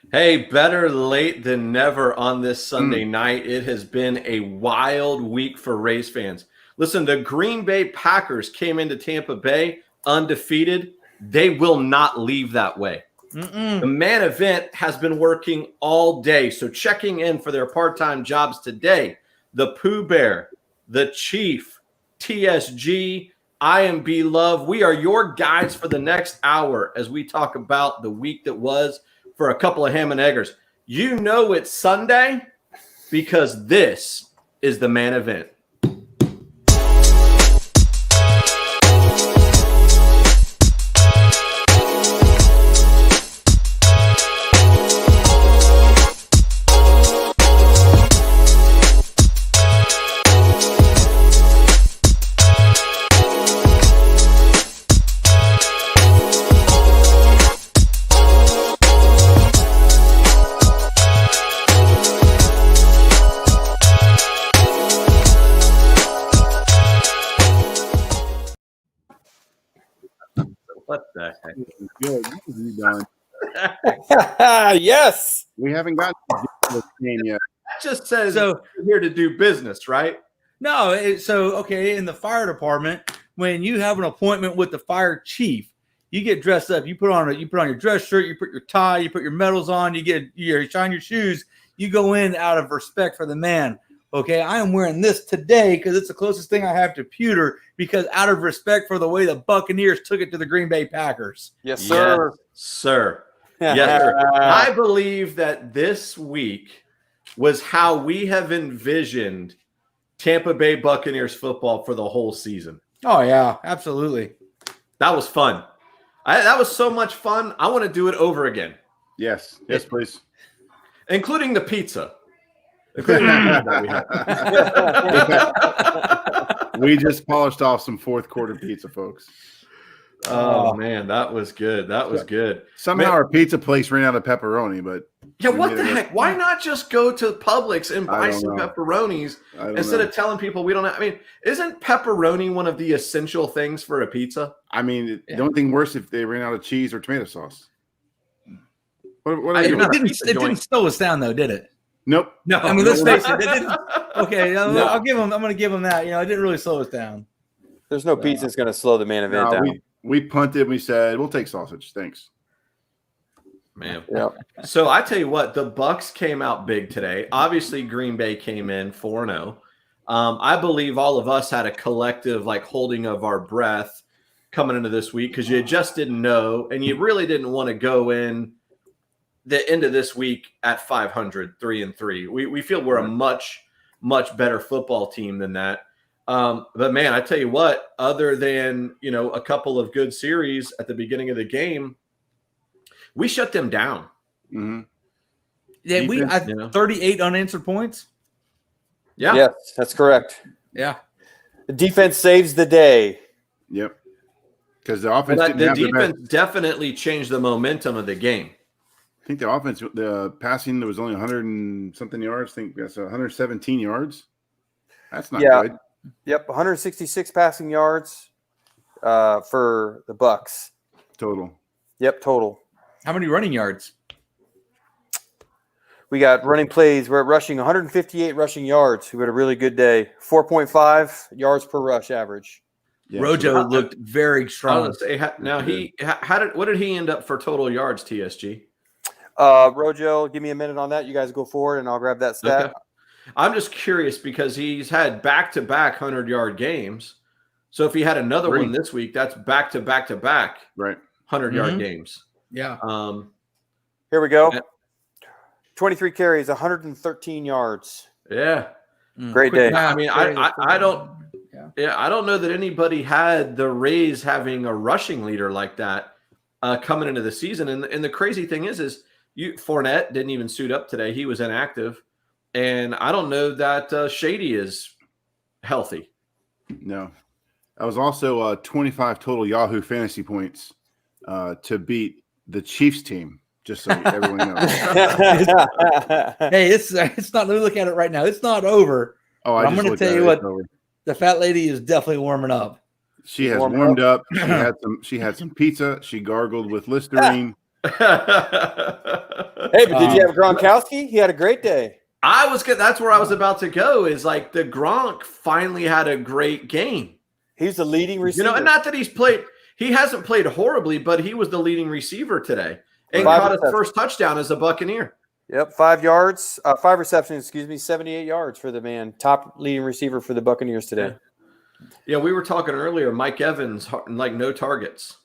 Hey, better late than never on this Sunday night. It has been a wild week for Rays fans. Listen, the Green Bay Packers came into Tampa Bay undefeated. They will not leave that way. The main event has been working all day. So checking in for their part-time jobs today, the Pooh Bear, the Chief, TSG, IMB Love. We are your guides for the next hour as we talk about the week that was for a couple of ham and eggers. You know it's Sunday because this is the main event. What the heck? Good. What have you done? Yes. We haven't gotten to this game yet. That just says so, you're here to do business, right? No, in the fire department, when you have an appointment with the fire chief, you get dressed up. You put on your dress shirt, you put your tie, you put your medals on, you shine your shoes. You go in out of respect for the man. Okay, I am wearing this today because it's the closest thing I have to pewter, because out of respect for the way the Buccaneers took it to the Green Bay Packers. Yes, sir. Yes, sir. Yes, sir. I believe that this week was how we have envisioned Tampa Bay Buccaneers football for the whole season. Oh, yeah, absolutely. That was fun. That was so much fun. I want to do it over again. Yes, please. Including the pizza. We just polished off some fourth quarter pizza, folks. Oh man, that was good. That was good. Somehow our pizza place ran out of pepperoni, but yeah, what the heck? Why not just go to Publix and buy some pepperonis instead of telling people we don't have? I mean, isn't pepperoni one of the essential things for a pizza? I mean, the only thing worse if they ran out of cheese or tomato sauce. It didn't slow us down though, did it? Nope. No, I mean, let's face it. It didn't. Okay, I'm going to give them that. It didn't really slow us down. There's no pizza that's going to slow the main event down. We punted. We said we'll take sausage. Thanks, man. Yep. So I tell you what, the Bucs came out big today. Obviously, Green Bay came in 4-0. I believe all of us had a collective holding of our breath coming into this week because you just didn't know, and you really didn't want to go in the end of this week at 500, 3-3. We feel we're a much better football team than that. But man, I tell you what, other than, a couple of good series at the beginning of the game, we shut them down. Mm-hmm. Yeah, we had 38 unanswered points. Yeah. Yes, that's correct. Yeah. The defense saves the day. Yep. Because the offense definitely changed the momentum of the game. I think the offense, the passing, there was only 100 and something yards. I think that's 117 yards. That's not good. Yep, 166 passing yards for the Bucs. Total. Yep, total. How many running yards? We got running plays. We're at rushing 158 rushing yards. We had a really good day. 4.5 yards per rush average. Yeah, Rojo looked very strong. Now what did he end up for total yards, TSG? Rojo, give me a minute on that. You guys go forward, and I'll grab that stat. Okay. I'm just curious because he's had back-to-back 100-yard games. So if he had another one this week, that's back-to-back-to-back 100-yard games. Yeah. Here we go. 23 carries, 113 yards. Yeah. Great day. I mean, I don't know that anybody had the Rays having a rushing leader like that coming into the season. And the crazy thing is Fournette didn't even suit up today. He was inactive. And I don't know that Shady is healthy. No. I was also 25 total Yahoo fantasy points to beat the Chiefs team, just so everyone knows. Hey, it's not. Let me look at it right now. It's not over. Oh, I'm going to tell you what. The fat lady is definitely warming up. She has warmed up. She had some pizza. She gargled with Listerine. Hey, but did you have Gronkowski? He had a great day. I was good. That's where I was about to go. Is like the Gronk finally had a great game. He's the leading receiver. And not that he hasn't played horribly, but he was the leading receiver today and caught his first touchdown as a Buccaneer. Yep, 5 receptions, 78 yards for the man. Top leading receiver for the Buccaneers today. Yeah, we were talking earlier. Mike Evans, like no targets.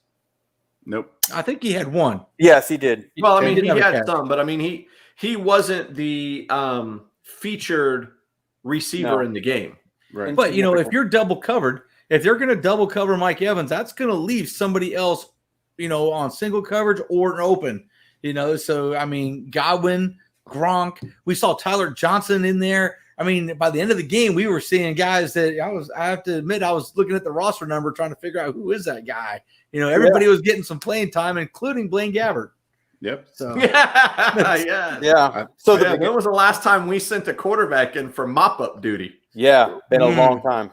Nope. I think he had one. Yes, he did. Well, I mean, he have a had catch. some, but I mean, he wasn't the featured receiver in the game. Right. But if you're double covered, if they're going to double cover Mike Evans, that's going to leave somebody else, on single coverage or an open. So I mean, Godwin, Gronk. We saw Tyler Johnson in there. I mean, by the end of the game, we were seeing guys that I have to admit, I was looking at the roster number trying to figure out who is that guy. Everybody was getting some playing time, including Blaine Gabbert. Yep. So yeah. So when was the last time we sent a quarterback in for mop-up duty? Yeah, been a long time.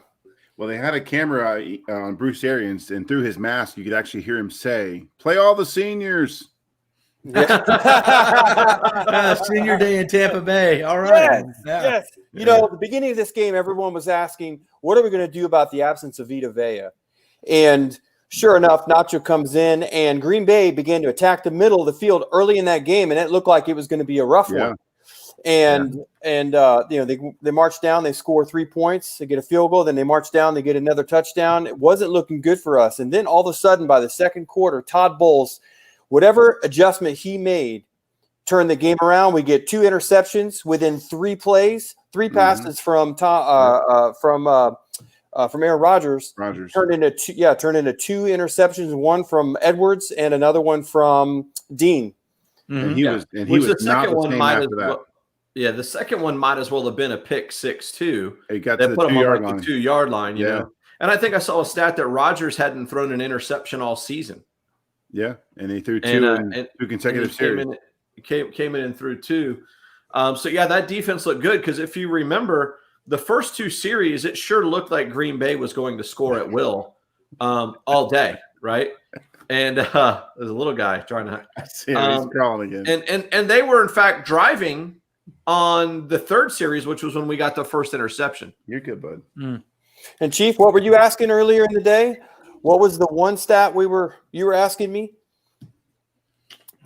Well, they had a camera on Bruce Arians, and through his mask, you could actually hear him say, "Play all the seniors." Senior day in Tampa Bay. All right. Yes. At the beginning of this game, everyone was asking, what are we going to do about the absence of Vita Vea? And sure enough, Nacho comes in, and Green Bay began to attack the middle of the field early in that game, and it looked like it was going to be a rough one. And they march down, they score 3 points, they get a field goal, then they march down, they get another touchdown. It wasn't looking good for us. And then all of a sudden, by the second quarter, Todd Bowles, whatever adjustment he made, turned the game around. We get 2 interceptions within 3 plays, 3 passes from Aaron Rodgers. Turned into 2 interceptions, one from Edwards and another one from Dean. And he was the second one might after that. Yeah, the second one might as well have been a pick 6 too. It got they to the put him 2-yard on like line. the 2-yard line, you know. And I think I saw a stat that Rodgers hadn't thrown an interception all season. Yeah, and he threw 2 in 2 consecutive series. Came in and threw 2. So yeah, that defense looked good because if you remember the first 2 series, it sure looked like Green Bay was going to score at will all day, right? And there's a little guy trying to he's crawling again. And they were in fact driving on the 3rd series, which was when we got the first interception. You're good, bud. And Chief, what were you asking earlier in the day? What was the one stat you were asking me?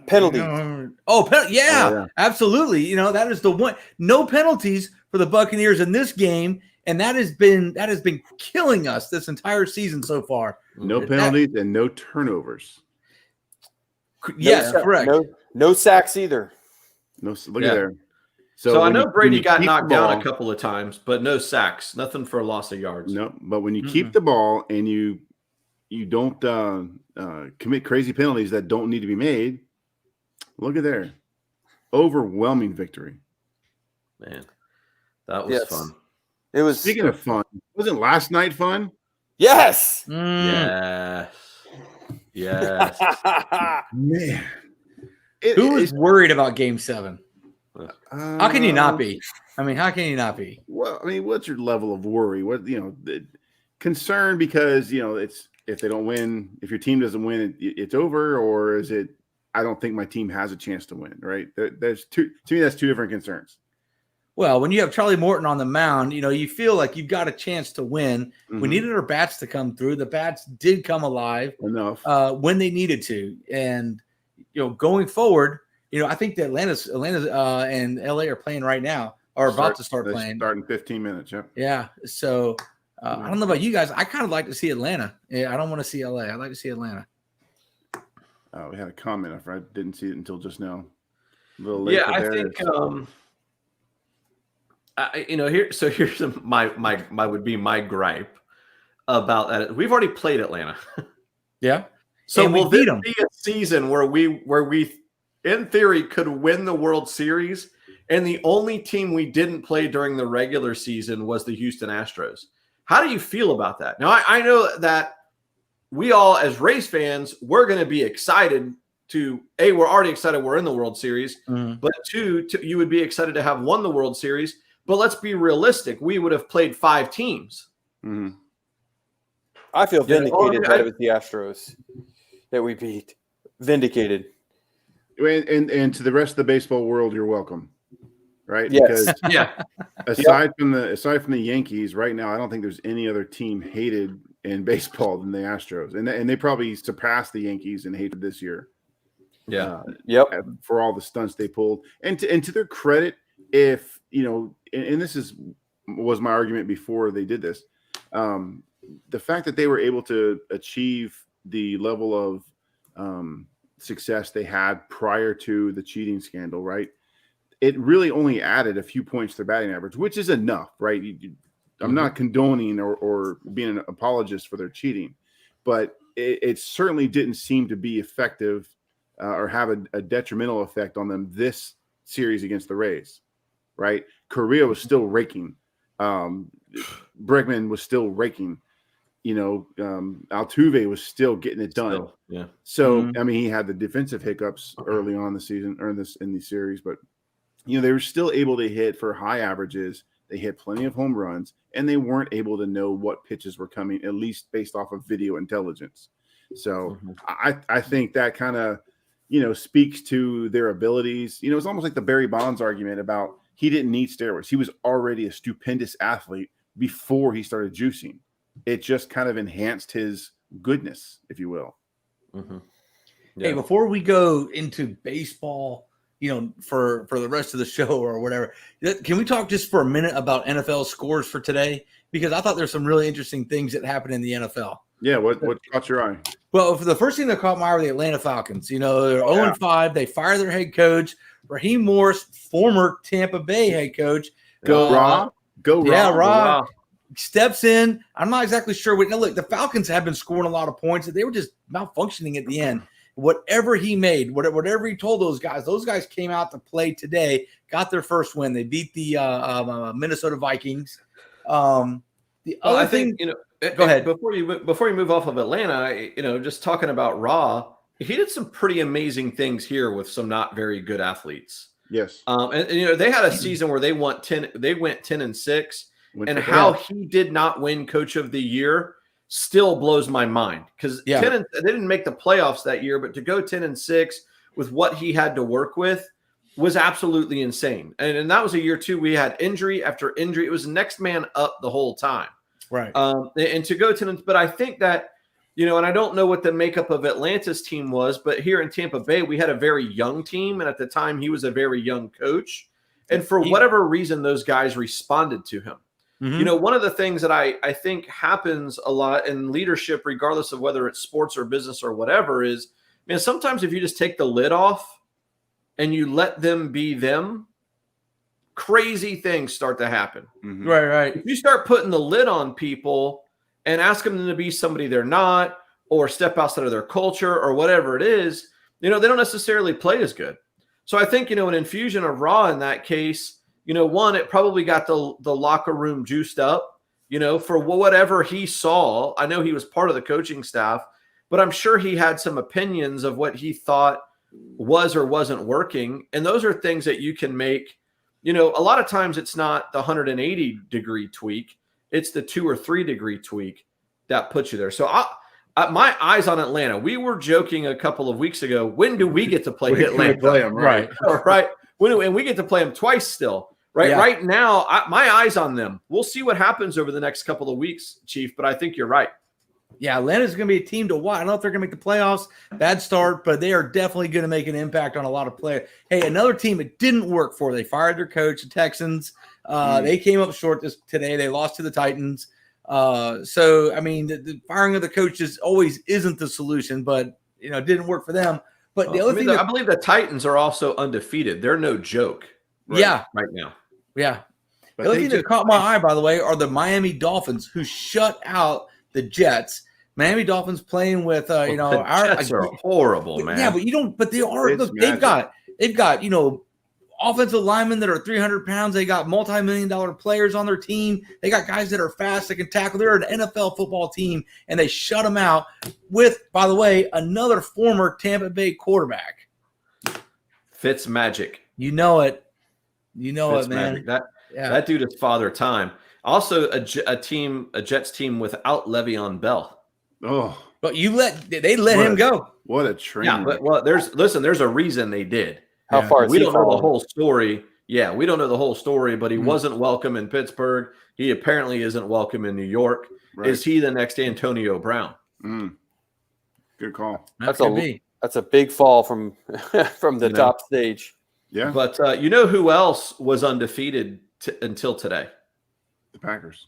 Penalties. Yeah, absolutely. That is the one. No penalties for the Buccaneers in this game, and that has been killing us this entire season so far. No penalties and no turnovers. Yes, correct. No sacks either. Look at there. So I know Brady got knocked down a couple of times, but no sacks. Nothing for a loss of yards. No, but when you keep the ball and you don't commit crazy penalties that don't need to be made, look at there. Overwhelming victory. Man, that was fun. It was. Speaking of fun, wasn't last night fun? Yes. Yes. Man. Who was worried about Game 7? How can you not be? I mean, how can you not be? Well, I mean, what's your level of worry? What concern because it's if they don't win, if your team doesn't win, it's over, or is it? I don't think my team has a chance to win. Right? There's to me that's 2 different concerns. Well, when you have Charlie Morton on the mound, you feel like you've got a chance to win. We needed our bats to come through. The bats did come alive enough when they needed to, and going forward. I think that Atlanta and LA are playing right now, or about to start playing. Starting 15 minutes, Yeah. So I don't know about you guys. I kind of like to see Atlanta. I don't want to see LA. I like to see Atlanta. We had a comment. I didn't see it until just now. A little late. Yeah, I think. Here's my gripe about that. We've already played Atlanta. Yeah. So will this be a season where we in theory could win the World Series, and the only team we didn't play during the regular season was the Houston Astros? How do you feel about that? Now, I know that we all, as Rays fans, we're going to be excited to – we're already excited we're in the World Series, but 2, you would be excited to have won the World Series. But let's be realistic. We would have played 5 teams. I feel vindicated that it was the Astros that we beat. Vindicated. And to the rest of the baseball world, you're welcome. Right? Yes. Because Yeah. aside from the Yankees, right now, I don't think there's any other team hated in baseball than the Astros, and they probably surpassed the Yankees in hatred this year. Yeah. Yep. For all the stunts they pulled, and to their credit, if and this was my argument before they did this, the fact that they were able to achieve the level of success they had prior to the cheating scandal, right? It really only added a few points to their batting average, which is enough, right? I'm not condoning or being an apologist for their cheating, but it certainly didn't seem to be effective or have a detrimental effect on them this series against the Rays, right? Correa was still raking. Bregman was still raking. Altuve was still getting it done. Yeah. So, I mean, he had the defensive hiccups early on the season or in the series, but they were still able to hit for high averages. They hit plenty of home runs, and they weren't able to know what pitches were coming, at least based off of video intelligence. So I think that kind of, speaks to their abilities. It's almost like the Barry Bonds argument about he didn't need steroids. He was already a stupendous athlete before he started juicing. It just kind of enhanced his goodness, if you will. Yeah. Hey, before we go into baseball, for the rest of the show or whatever, can we talk just for a minute about NFL scores for today? Because I thought there's some really interesting things that happened in the NFL. Yeah, what caught your eye? Well, for the first thing that caught my eye were the Atlanta Falcons. They're 0-5. They fire their head coach, Raheem Morris, former Tampa Bay head coach. Go Raw. Yeah, Raw steps in. I'm not exactly sure. Look, the Falcons have been scoring a lot of points. They were just malfunctioning at the end. Whatever he made, whatever he told those guys came out to play today, got their first win. They beat the Minnesota Vikings. I think go ahead before you move off of Atlanta. Just talking about Raw, he did some pretty amazing things here with some not very good athletes. Yes, and they had a season where they went 10-6, and how he did not win Coach of the Year still blows my mind, because they didn't make the playoffs that year, but to go 10-6 with what he had to work with was absolutely insane. And that was a year too. We had injury after injury. It was next man up the whole time. Right. And to go 10, but I think that, and I don't know what the makeup of Atlanta's team was, but here in Tampa Bay, we had a very young team. And at the time he was a very young coach. And for whatever reason, those guys responded to him. Mm-hmm. One of the things that I think happens a lot in leadership, regardless of whether it's sports or business or whatever, is, sometimes if you just take the lid off and you let them be them, crazy things start to happen. Mm-hmm. Right. If you start putting the lid on people and asking them to be somebody they're not, or step outside of their culture or whatever it is, they don't necessarily play as good. So I think, an infusion of Raw in that case, one, it probably got the locker room juiced up, for whatever he saw. I know he was part of the coaching staff, but I'm sure he had some opinions of what he thought was or wasn't working. And those are things that you can make, a lot of times it's not the 180-degree tweak. It's the 2 or 3 degree tweak that puts you there. So my eyes on Atlanta. We were joking a couple of weeks ago. When do we get to play Atlanta? Play them, right. Right. And we get to play them twice still. Right. Yeah. Right now, my eyes on them. We'll see what happens over the next couple of weeks, Chief, but I think you're right. Yeah, Atlanta's going to be a team to watch. I don't know if they're going to make the playoffs. Bad start, but they are definitely going to make an impact on a lot of players. Hey, another team it didn't work for. They fired their coach, the Texans. They came up short today. They lost to the Titans. So, the firing of the coaches always isn't the solution, but, it didn't work for them. But the other thing I believe the Titans are also undefeated. They're no joke. Right now. Yeah. The other thing that caught my eye, by the way, are the Miami Dolphins, who shut out the Jets. Miami Dolphins playing with, the Jets are horrible, man. Yeah, but they are. Look, they've got, offensive linemen that are 300 pounds. They got multi-million-dollar players on their team. They got guys that are fast, that can tackle. They're an NFL football team, and they shut them out with, by the way, another former Tampa Bay quarterback. Fitzmagic. You know it. You know it, man. That dude is father time. Also, a Jets team without Le'Veon Bell. Oh, But they let him go. What a train! Yeah, but there's a reason they did. How Yeah. far is We he don't know the fallen? whole story. Yeah, we don't know the whole story, but he Mhm. wasn't welcome in Pittsburgh. He apparently isn't welcome in New York. Right. Is he the next Antonio Brown? Good call. That could be. That's a big fall from from the top stage. Yeah, But you know who else was undefeated until today? the Packers.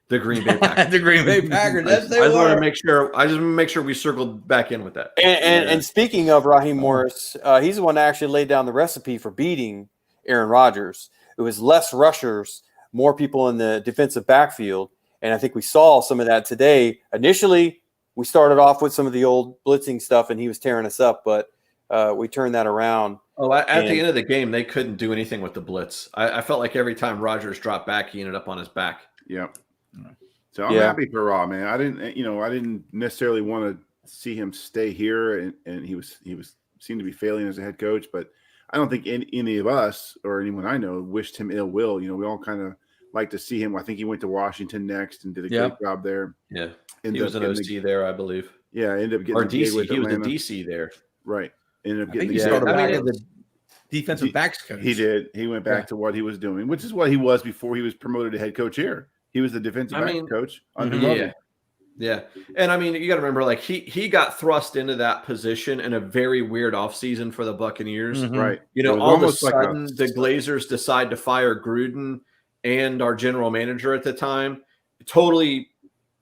The Green Bay Packers. The Green Bay Packers. That's I they just want to were. make sure. I just want to make sure we circled back in with that. And speaking of Raheem Morris, he's the one that actually laid down the recipe for beating Aaron Rodgers. It was less rushers, more people in the defensive backfield, and I think we saw some of that today. Initially, we started off with some of the old blitzing stuff, and he was tearing us up, but we turned that around. Oh, at the end of the game, they couldn't do anything with the blitz. I felt like every time Rodgers dropped back, he ended up on his back. Yep. So I'm happy for Raw, man. I didn't necessarily want to see him stay here, and he seemed to be failing as a head coach, but I don't think any of us or anyone I know wished him ill will. We all kind of like to see him. I think he went to Washington next and did a great job there. Yeah, he was an OC there, I believe. Yeah, ended up getting or the gig DC. with He was the Atlanta. DC there, right? Ended up I getting think he the started gig. back as the defensive backs coach. He did. He went back to what he was doing, which is what he was before he was promoted to head coach here. He was the defensive back coach under Lovie. Yeah. And I mean, you got to remember, like he got thrust into that position in a very weird offseason for the Buccaneers. Right. All of a sudden, the Glazers decide to fire Gruden and our general manager at the time. Totally,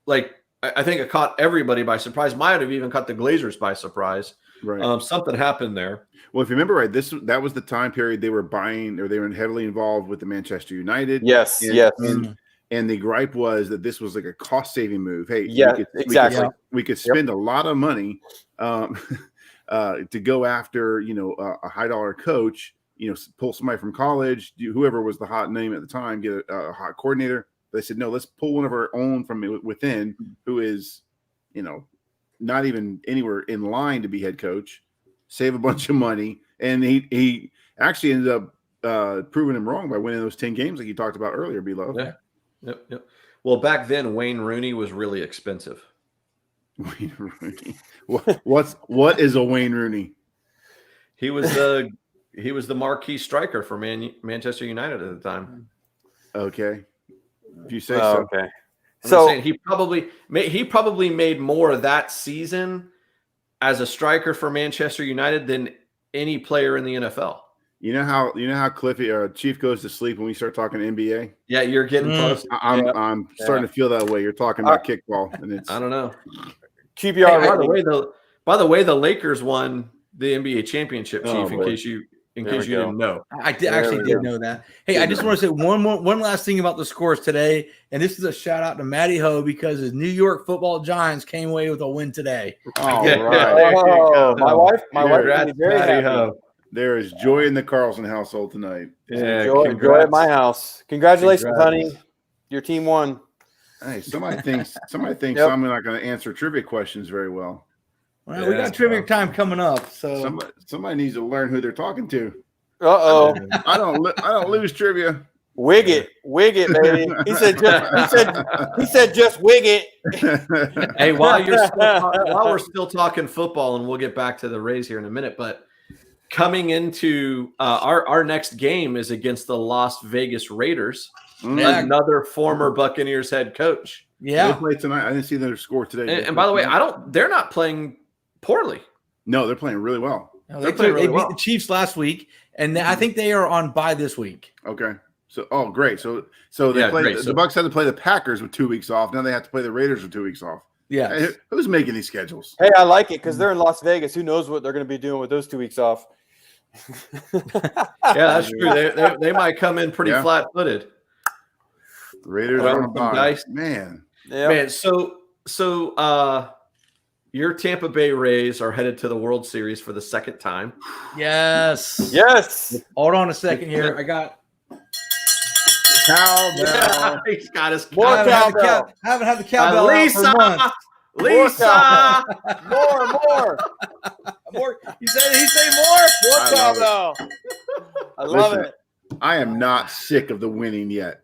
like, I think it caught everybody by surprise. Might have even caught the Glazers by surprise. Right. Something happened there. Well, if you remember right, that was the time period they were buying, or they were heavily involved with the Manchester United. Yes. And the gripe was that this was like a cost-saving move. Hey, exactly. We could spend a lot of money to go after, a high-dollar coach, pull somebody from college, whoever was the hot name at the time, get a hot coordinator. They said, no, let's pull one of our own from within who is, not even anywhere in line to be head coach, save a bunch of money. And he actually ended up proving him wrong by winning those 10 games like you talked about earlier, B-Love. Yeah. Yep. Well, back then, Wayne Rooney was really expensive. Wayne Rooney. What is a Wayne Rooney? He was the marquee striker for Manchester United at the time. Okay. If you say so. Okay. So saying he probably made more that season as a striker for Manchester United than any player in the NFL. You know how Cliffy or Chief goes to sleep when we start talking NBA? Yeah, you're getting close. I'm starting to feel that way. You're talking about kickball, and it's I don't know. QBR. Hey, by the way, the Lakers won the NBA championship, Chief. boy. In case you didn't know, I did know that. Hey, I just want to say one last thing about the scores today, and this is a shout out to Matty Ho because his New York Football Giants came away with a win today. all Yeah. right. Oh, my wife Congrats, is very Matty happy. Ho. There is joy in the Carlson household tonight. Yeah, Enjoy at my house. Congratulations, Congrats. honey. Your team won. Hey, somebody thinks Yep. I'm not going to answer trivia questions very well. Well, we got trivia time coming up, so Somebody needs to learn who they're talking to. Uh-oh. I don't lose trivia. Wig it, baby. He said just wig it. Hey, while we're still talking football, and we'll get back to the Rays here in a minute, but coming into our next game is against the Las Vegas Raiders, another former Buccaneers head coach. They played tonight. I didn't see their score today. And by the way, they're not playing poorly. No, they're playing really well. No, they beat the Chiefs last week, and I think they are on bye this week. Okay. So, great. So they played. The Bucs had to play the Packers with 2 weeks off. Now they have to play the Raiders with 2 weeks off. Yeah. Hey, who's making these schedules? Hey, I like it because they're in Las Vegas. Who knows what they're going to be doing with those 2 weeks off? Yeah, that's true. They might come in pretty flat-footed. The Raiders are on bye. Man. Yeah. Man, so your Tampa Bay Rays are headed to the World Series for the second time. Yes. Hold on a second here. I got cowbell. He's got his cowbell. Haven't had the cowbell out for months. Lisa. More. He say more. More cowbell. I love it. I am not sick of the winning yet.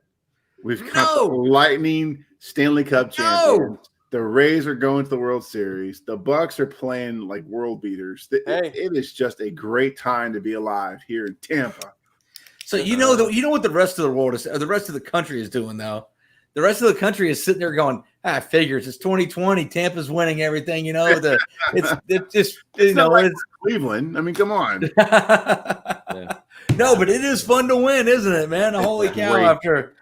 We've got the Lightning Stanley Cup champions. The Rays are going to the World Series. The Bucs are playing like world beaters. It is just a great time to be alive here in Tampa. So you know what the rest of the world is, or the rest of the country is doing though. The rest of the country is sitting there going, figures it's 2020. Tampa's winning everything. It's just it's Cleveland. I mean, come on. No, but it is fun to win, isn't it, man? Holy cow! After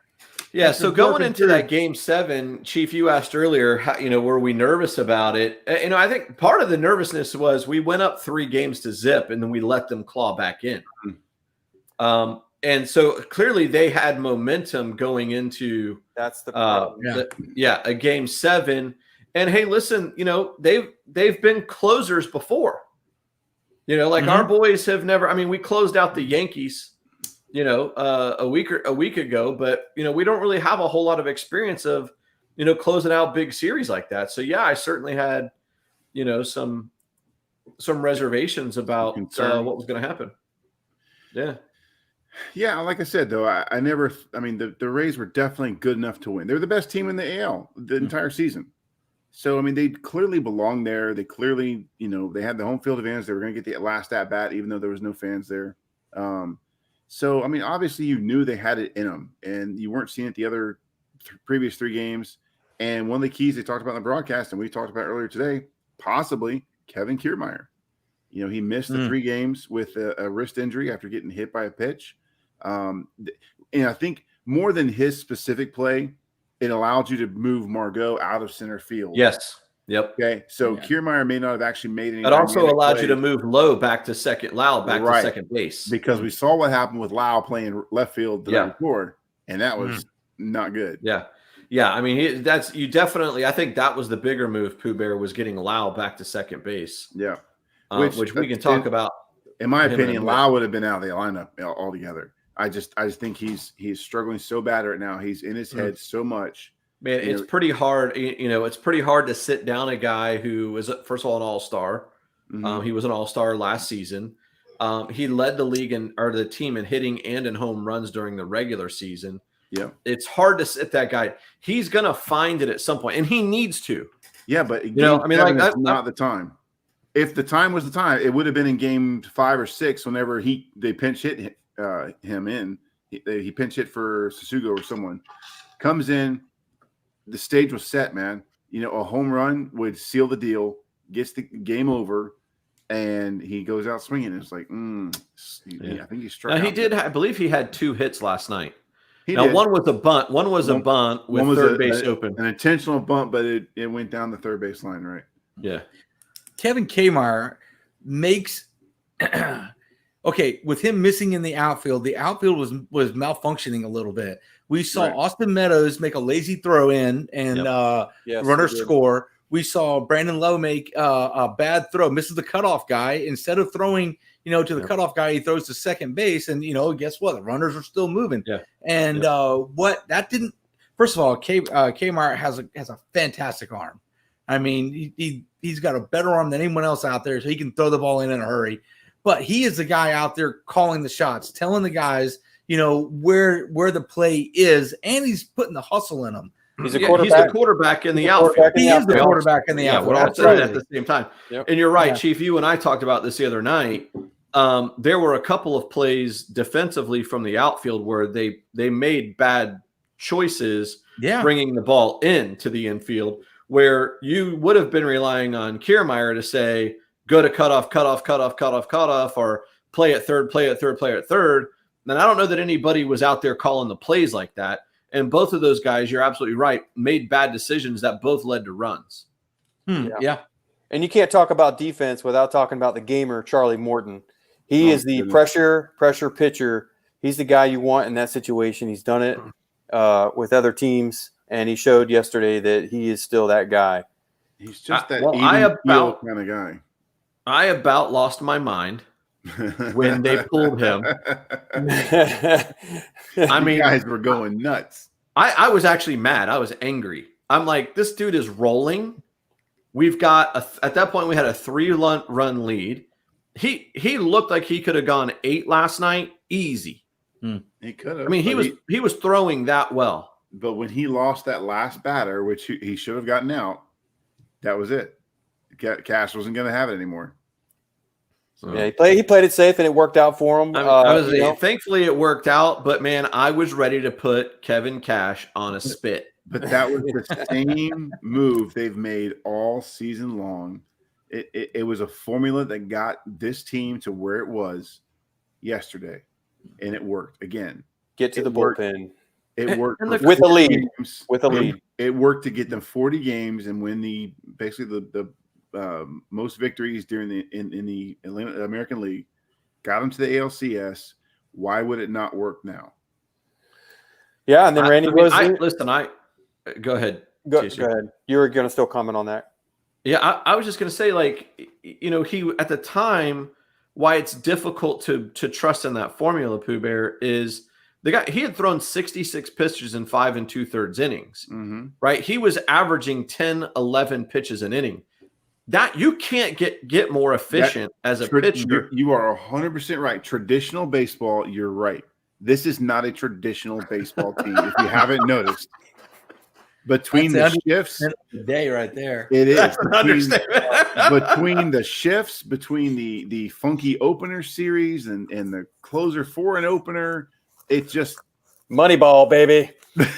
so going into that Game 7, Chief, you asked earlier, were we nervous about it? I think part of the nervousness was we went up 3 games to zip, and then we let them claw back in. And so clearly they had momentum going into that's the problem. A Game 7. And hey, listen, they've been closers before. Our boys have never. I mean, we closed out the Yankees, a week ago, but we don't really have a whole lot of experience of, closing out big series like that. So yeah, I certainly had, some reservations about what was going to happen. Yeah. Yeah, like I said, though, the Rays were definitely good enough to win. They're the best team in the AL the entire season. So, I mean, they clearly belong there. They clearly, they had the home field advantage. They were going to get the last at-bat, even though there was no fans there. So, I mean, obviously you knew they had it in them, and you weren't seeing it the other previous 3 games. And one of the keys they talked about in the broadcast, and we talked about earlier today, possibly Kevin Kiermaier. He missed the 3 games with a wrist injury after getting hit by a pitch. And I think more than his specific play, it allowed you to move Margot out of center field. Yes. Yep. Okay. So Kiermaier may not have actually made any. It also allowed you to move Lau back to second base. Because we saw what happened with Lau playing left field the night before, and that was not good. Yeah. Yeah. I mean, I think that was the bigger move, Pooh Bear, was getting Lau back to second base. Yeah. Which we can talk about. In my opinion, Lau would have been out of the lineup altogether. I just think he's struggling so bad right now. He's in his head so much. Man, it's pretty hard. It's pretty hard to sit down a guy who was, first of all, an all-star. He was an all-star last season. He led the league or the team in hitting and in home runs during the regular season. Yeah, it's hard to sit that guy. He's gonna find it at some point, and he needs to. Yeah, but that's not the time. If the time was the time, it would have been in Game 5 or 6 whenever they pinch hit him in. He pinch hit for Sasugo or someone. Comes in, the stage was set, man. A home run would seal the deal, gets the game over, and he goes out swinging. It's like, I think he struck. Now, he did. I believe he had 2 hits last night. One was a bunt. One was a bunt with third base open. An intentional bunt, but it went down the third base line, right? Yeah. Kevin Kiermaier makes with him missing in the outfield was malfunctioning a little bit. We saw Austin Meadows make a lazy throw in and runner score. We saw Brandon Lowe make a bad throw, misses the cutoff guy. Instead of throwing, to the cutoff guy, he throws to second base, and guess what? The runners are still moving. Yeah. And first of all, Kiermaier has a fantastic arm. I mean, he's got a better arm than anyone else out there, so he can throw the ball in a hurry. But he is the guy out there calling the shots, telling the guys, where the play is, and he's putting the hustle in them. He's a quarterback. He's the quarterback in the outfield. He is the quarterback in the outfield. We're all saying at the same time. Yep. And you're right, Chief. You and I talked about this the other night. There were a couple of plays defensively from the outfield where they made bad choices, bringing the ball into the infield, where you would have been relying on Kiermaier to say, go to cutoff, or play at third. And I don't know that anybody was out there calling the plays like that. And both of those guys, you're absolutely right, made bad decisions that both led to runs. Yeah. And you can't talk about defense without talking about the gamer, Charlie Morton. He is the pressure pitcher. He's the guy you want in that situation. He's done it with other teams, and he showed yesterday that he is still that guy. He's just that kind of guy. I about lost my mind when they pulled him. I mean, guys were going nuts. I was actually mad. I was angry. I'm like, this dude is rolling. We've got at that point we had a 3-run lead. He looked like he could have gone 8 last night, easy. He could have. I mean, he was throwing that well. But when he lost that last batter, which he should have gotten out, That was it. Cash wasn't going to have it anymore. So. Yeah, he played it safe, and it worked out for him. Thankfully, it worked out. But man, I was ready to put Kevin Cash on a spit. But that was the same move they've made all season long. It was a formula that got this team to where it was yesterday, and it worked again. Get to the bullpen. It worked with a lead. With a lead, it worked to get them 40 games and win the most victories during in the American League. Got them to the ALCS. Why would it not work now? Yeah, and then Randy goes. Go ahead. Go ahead. You were going to still comment on that. Yeah, I was just going to say, he at the time, why it's difficult to trust in that formula, Pooh Bear, is he had thrown 66 pitches in 5 2/3 innings, right? He was averaging 10, 11 pitches an inning. That you can't get more efficient as a pitcher. You are 100% right. Traditional baseball, you're right. This is not a traditional baseball team, if you haven't noticed. Between the shifts, day right there. It is between the shifts, between the funky opener series and the closer for an opener, it's just Moneyball, baby. But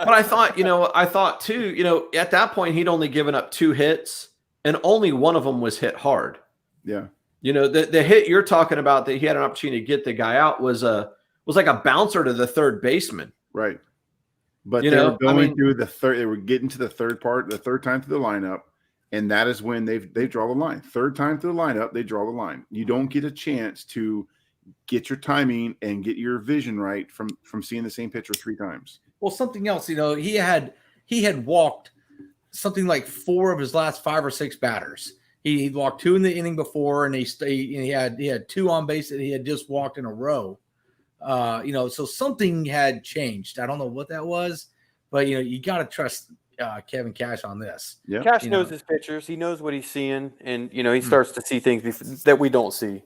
I thought too, at that point he'd only given up 2 hits, and only one of them was hit hard. Yeah. The hit you're talking about that he had an opportunity to get the guy out was like a bouncer to the third baseman. Right. But they were going through the third. They were getting to the third time through the lineup, and that is when they draw the line. Third time through the lineup, they draw the line. You don't get a chance to get your timing and get your vision right from seeing the same pitcher 3 times. Well, something else, he had walked something like 4 of his last 5 or 6 batters. He walked 2 in the inning before, and he had 2 on base that he had just walked in a row. So something had changed. I don't know what that was, but you got to trust Kevin Cash on this. Yeah. Cash knows his pitchers. He knows what he's seeing, and he starts to see things that we don't see.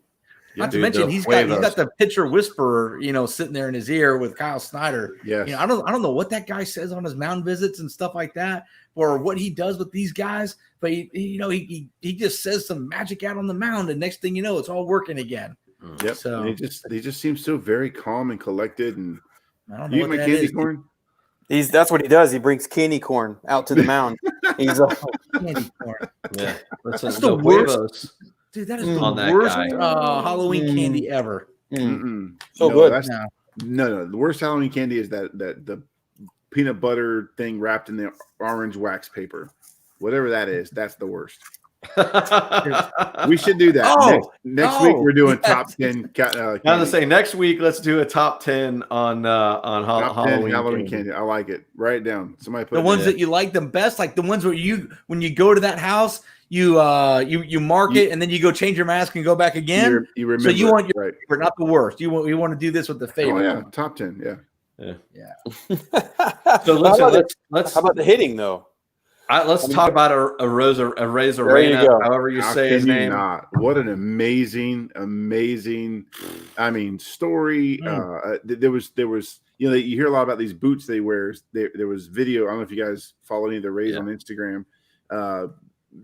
Not to mention he's got the pitcher whisperer, sitting there in his ear with Kyle Snyder. Yes. I don't know what that guy says on his mound visits and stuff like that, or what he does with these guys, but he just says some magic out on the mound, and next thing you know, it's all working again. Yep. So they just seem so very calm and collected. And I don't know what that candy corn. That's what he does. He brings candy corn out to the mound. He's candy corn. Yeah, that's the worst. Dude, that is the worst Halloween candy ever. So good. No. The worst Halloween candy is that the peanut butter thing wrapped in the orange wax paper. Whatever that is, that's the worst. We should do that. Next week we're doing top 10. I was gonna say next week let's do a top 10 on Halloween candy. I like it. Write it down. Somebody put the ones that you like them best, like the ones where when you go to that house, you mark it and then you go change your mask and go back again. You remember. So you want your favorite, not the worst. You want to do this with the favorite. Oh yeah, top 10. Yeah. So let's. How about the hitting though? Let's talk about a Arozarena, however you say his name. What an amazing story. There was you hear a lot about these boots they wear. There was video. I don't know if you guys follow any of the Rays on Instagram.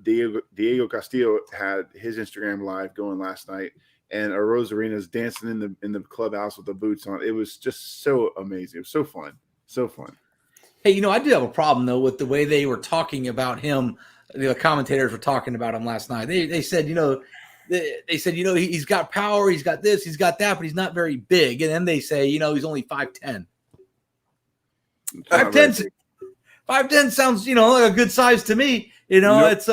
Diego Castillo had his Instagram live going last night, and Arozarena's dancing in the clubhouse with the boots on. It was just so amazing. It was so fun. Hey, I did have a problem though with the way they were talking about him. The commentators were talking about him last night. They said, he's got power, he's got this, he's got that, but he's not very big. And then they say, he's only 5'10". 5'10" sounds, like a good size to me. It's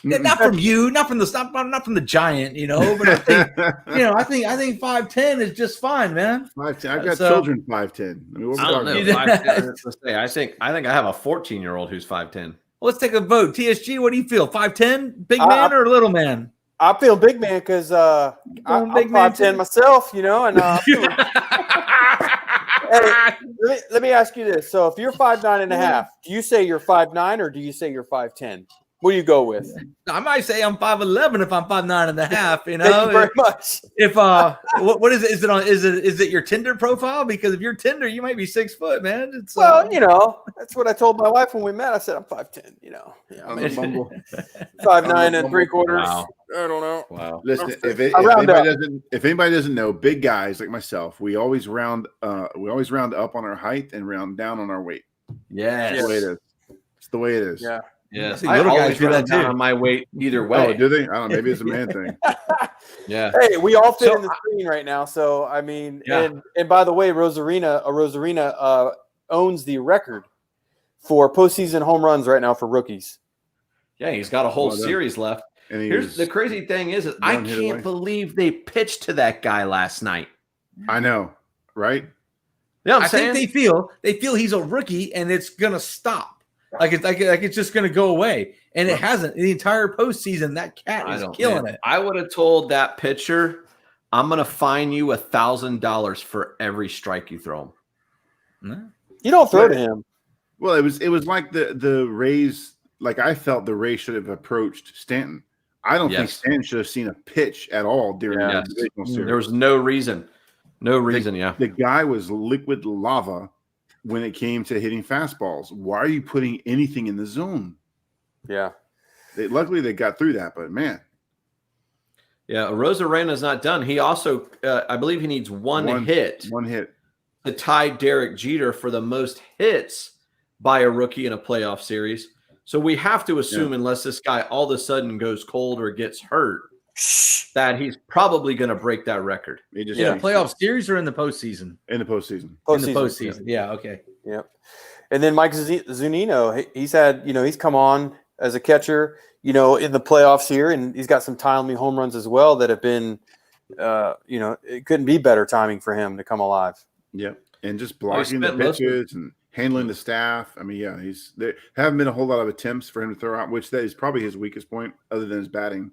not from you, not from the giant, but I think 5'10" is just fine, man. 5'10". I've got children 5'10". I mean, I don't know. 5'10", I think I have a 14-year-old who's 5'10". Well, let's take a vote. TSG, what do you feel? 5'10", big man or little man? I feel big man because I'm 5'10" myself, and hey, let me ask you this. So if you're 5'9.5", do you say you're 5'9" or do you say you're 5'10"? What do you go with? I might say I'm 5'11" if I'm 5'9.5". You know, Thank you very much. If what is it? Is it your Tinder profile? Because if you're Tinder, you might be 6 foot, man. It's Well, that's what I told my wife when we met. I said I'm 5'10". On the Bumble. 5'9" and 3/4. Wow. I don't know. Wow. Listen, if anybody doesn't know, big guys like myself, we always round up on our height and round down on our weight. Yes. That's the way it is. It's the way it is. Yeah. Yes. See, I little guys always do run that down too. on my weight either Oh, way. do they? I don't know. Maybe it's a man thing. Yeah. Hey, we all fit So in the screen right now. So I mean, Yeah. and by the way, Rosarina owns the record for postseason home runs right now for rookies. Yeah, he's got a whole Well done. series left. And he Here's was- the crazy thing is I one hit can't away. believe they pitched to that guy last night. I know, right? Yeah, I'm I saying think they feel he's a rookie and it's gonna stop. Like it's just gonna go away, and it hasn't. The entire postseason, that cat is killing it. I would have told that pitcher, I'm gonna fine you $1,000 for every strike you throw him. You don't throw to him. Well, it was like the Rays. Like I felt the Rays should have approached Stanton. I don't think Yes. Stanton should have seen a pitch at all during Yes. the divisional series. There was no reason. No reason, yeah. The guy was liquid lava when it came to hitting fastballs. Why are you putting anything in the zone? Yeah. Luckily, they got through that, but man. Yeah, Rosarena's not done. He also, I believe he needs one hit One hit. to tie Derek Jeter for the most hits by a rookie in a playoff series. So we have to assume, unless this guy all of a sudden goes cold or gets hurt, that he's probably going to break that record. He just Yeah, playoff series or in the postseason? in the postseason. In the postseason. Yeah, okay. Yep. And then Mike Zunino, he's had, he's come on as a catcher, in the playoffs here, and he's got some timely home runs as well that have been, it couldn't be better timing for him to come alive. Yep. And just blocking the spent most of- pitches and handling the staff. I mean, yeah, there haven't been a whole lot of attempts for him to throw out, which that is probably his weakest point, other than his batting,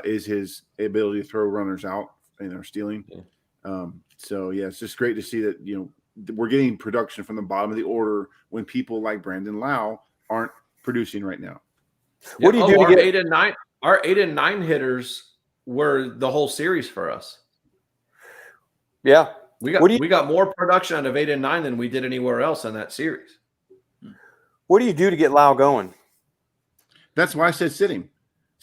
is his ability to throw runners out and stealing. Yeah. So yeah, it's just great to see that we're getting production from the bottom of the order when people like Brandon Lau aren't producing right now. What do you do to our get 8 and 9? Our 8 and 9 hitters were the whole series for us. Yeah. We got more production out of 8 and 9 than we did anywhere else in that series. What do you do to get Lau going? That's why I said sit him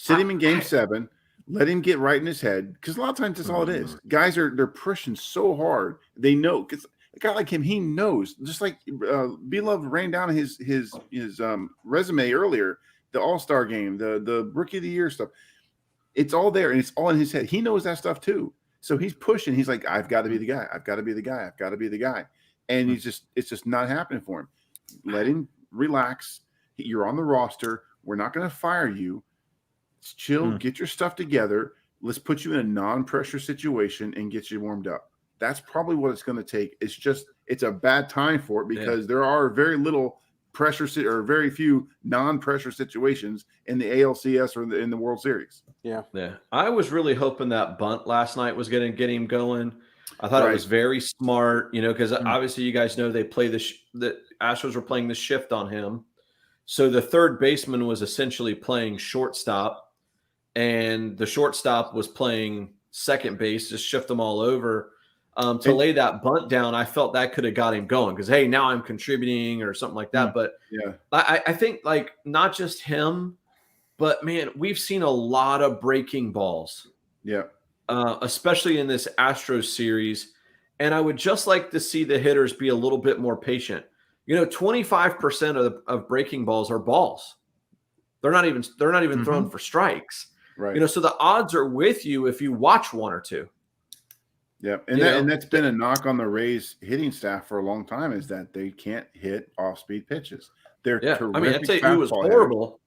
in game 7, let him get right in his head, because a lot of times that's all it is. Guys they're pushing so hard, they know, because a guy like him, he knows. Just like B-Love ran down his resume earlier, the All-Star game, the Rookie of the Year stuff. It's all there, and it's all in his head. He knows that stuff too. So he's pushing. He's like, I've got to be the guy. I've got to be the guy. I've got to be the guy. And it's just not happening for him. Let him relax. You're on the roster. We're not going to fire you. Just chill. Get your stuff together. Let's put you in a non-pressure situation and get you warmed up. That's probably what it's going to take. It's a bad time for it because there are very little pressure or very few non-pressure situations in the ALCS or in the World Series. Yeah. I was really hoping that bunt last night was going to get him going. I thought it was very smart, because obviously you guys know they play the Astros were playing the shift on him. So the third baseman was essentially playing shortstop, and the shortstop was playing second base, just shift them all over. To lay that bunt down, I felt that could have got him going because, hey, now I'm contributing or something like that. But I think like not just him, but man, we've seen a lot of breaking balls. Yeah. Especially in this Astros series. And I would just like to see the hitters be a little bit more patient. 25% of breaking balls are balls. They're not even thrown for strikes. Right. So the odds are with you if you watch one or two. Yeah, and that's been a knock on the Rays hitting staff for a long time is that they can't hit off-speed pitches. They're terrific. I mean, I'd say it was horrible.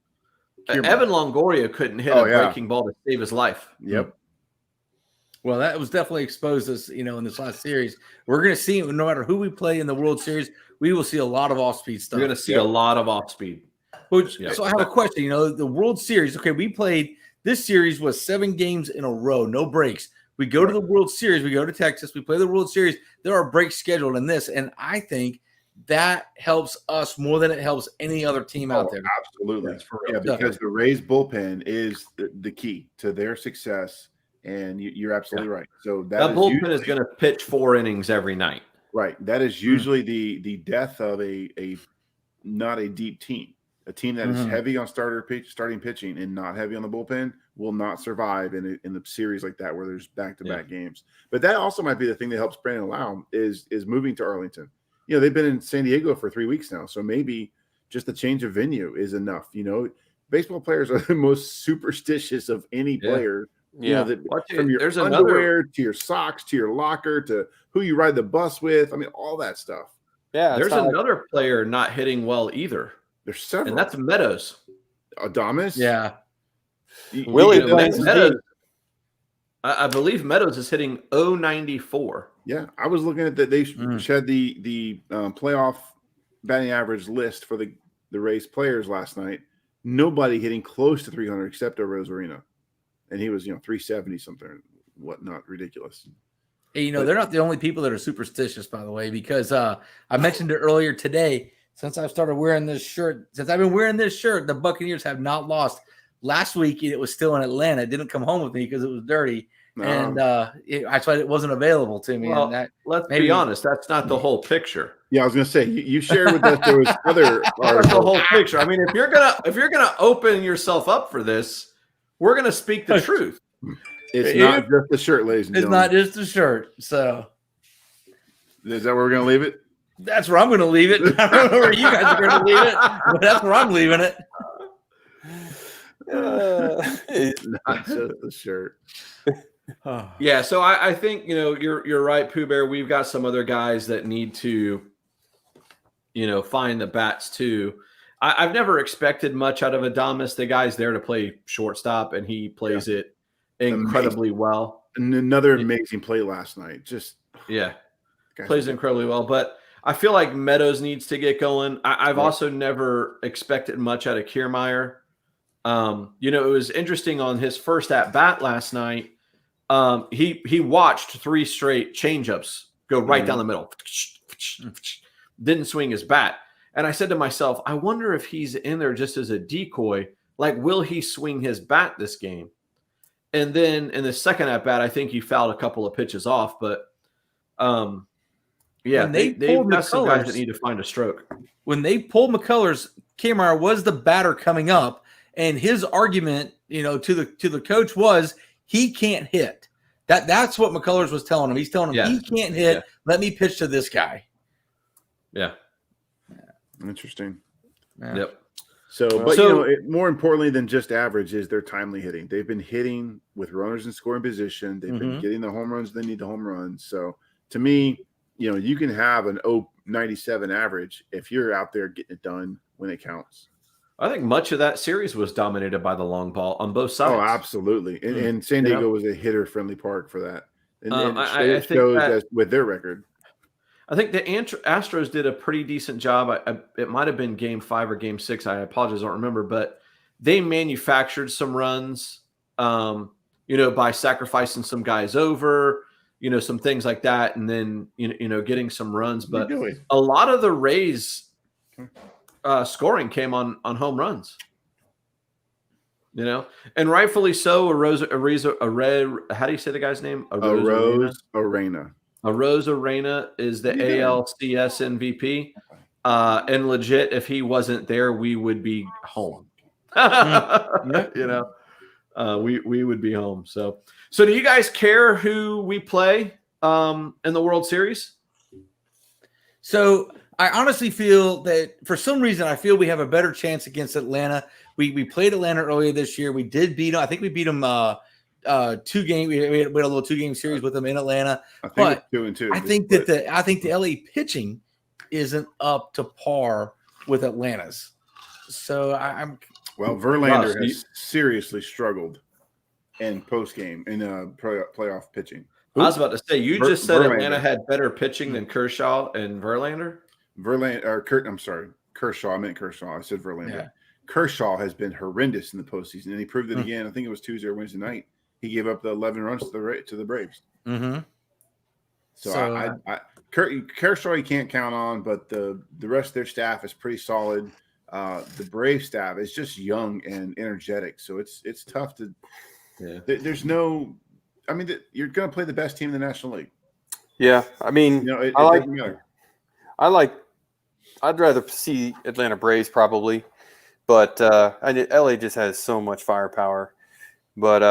Evan Longoria couldn't hit a breaking ball to save his life. Yep. Well, that was definitely exposed us, in this last series. We're going to see, no matter who we play in the World Series, we will see a lot of off-speed stuff. We're going to see a lot of off-speed. So I have a question. The World Series, okay, we played – this series was 7 games in a row, no breaks. We go to the World Series. We go to Texas. We play the World Series. There are breaks scheduled in this, and I think that helps us more than it helps any other team out there. Absolutely. Yes, for real. Yeah, because the Rays bullpen is the key to their success. And you're absolutely right. So that is bullpen is going to pitch 4 innings every night. right. That is usually the death of a not a deep team. A team that is heavy on starting pitching and not heavy on the bullpen will not survive in a series like that where there's back-to-back games. But that also might be the thing that helps Brandon Lau is moving to Arlington. You know, they've been in San Diego for 3 weeks now, so maybe just the change of venue is enough. You know, baseball players are the most superstitious of any player. Yeah. You know, from your there's underwear to your socks to your locker to who you ride the bus with. I mean, all that stuff. Yeah. There's another player not hitting well either. There's several. And that's Meadows. Adames? Yeah. Willie Meadows, I believe Meadows is hitting 094. Yeah, I was looking at that. They had the playoff batting average list for the Rays players last night. Nobody hitting close to 300 except Rosarina, and he was 370 something, whatnot, ridiculous. Hey, they're not the only people that are superstitious, by the way, because I mentioned it earlier today. Since I've started wearing this shirt, the Buccaneers have not lost. Last week, it was still in Atlanta. It didn't come home with me because it was dirty. And that's why it wasn't available to me. Well, and let's be honest, that's not the whole picture. Yeah, I was going to say you shared with us there was other That's the whole picture. I mean, if you're gonna open yourself up for this, we're gonna speak the truth. It's not just the shirt, ladies and gentlemen. It's not just the shirt. So is that where we're going to leave it? That's where I'm going to leave it. I don't know where you guys are going to leave it, but that's where I'm leaving it. Not just the shirt. Yeah, so I think you're right, Pooh Bear. We've got some other guys that need to, find the bats too. I've never expected much out of Adames. The guy's there to play shortstop, and he plays it incredibly well. And another amazing play last night. Just plays incredibly well. But I feel like Meadows needs to get going. I've also never expected much out of Kiermaier. It was interesting on his first at bat last night. He watched 3 straight changeups go right down the middle. Didn't swing his bat. And I said to myself, I wonder if he's in there just as a decoy. Like, will he swing his bat this game? And then in the second at bat, I think he fouled a couple of pitches off. But they've got some guys that need to find a stroke. When they pulled McCullers, Kiermaier was the batter coming up, and his argument, to the coach was he can't hit. That's what McCullers was telling him. He's telling him he can't hit. Yeah. Let me pitch to this guy. Yeah. Interesting. Yeah. Yep. So, more importantly than just average is their timely hitting. They've been hitting with runners in scoring position. They've been getting the home runs they need the home runs. So, to me, you can have an 0.97 average if you're out there getting it done when it counts. I think much of that series was dominated by the long ball on both sides. Oh, absolutely. And San Diego was a hitter-friendly park for that. And I it shows that with their record. I think the Astros did a pretty decent job. It might have been Game 5 or Game 6. I apologize, I don't remember. But they manufactured some runs, by sacrificing some guys over, some things like that, and then, getting some runs. But a lot of the Rays scoring came on home runs. And rightfully so. How do you say the guy's name? Arena. Arena is the ALCS MVP. And legit, if he wasn't there, we would be home. We would be home. So do you guys care who we play in the World Series? So I honestly feel that for some reason, I feel we have a better chance against Atlanta. We played Atlanta earlier this year. We did beat them. I think we beat them 2 games. We had a little 2-game series with them in Atlanta. I think it's 2-2. I think the LA pitching isn't up to par with Atlanta's. So I'm. Well, Verlander has seriously struggled in post game in playoff pitching. I was about to say, you just said Atlanta had better pitching than Kershaw and Verlander. Kershaw. I meant Kershaw. I said Verlander. Yeah. Kershaw has been horrendous in the postseason, and he proved it again. I think it was Tuesday or Wednesday night. He gave up the 11 runs to the Braves. Mm-hmm. So Kershaw you can't count on, but the rest of their staff is pretty solid. The Brave staff is just young and energetic, so it's tough to. Yeah. There's no. I mean, you're going to play the best team in the National League. Yeah, I mean, It doesn't matter. I'd rather see Atlanta Braves probably, but LA just has so much firepower. But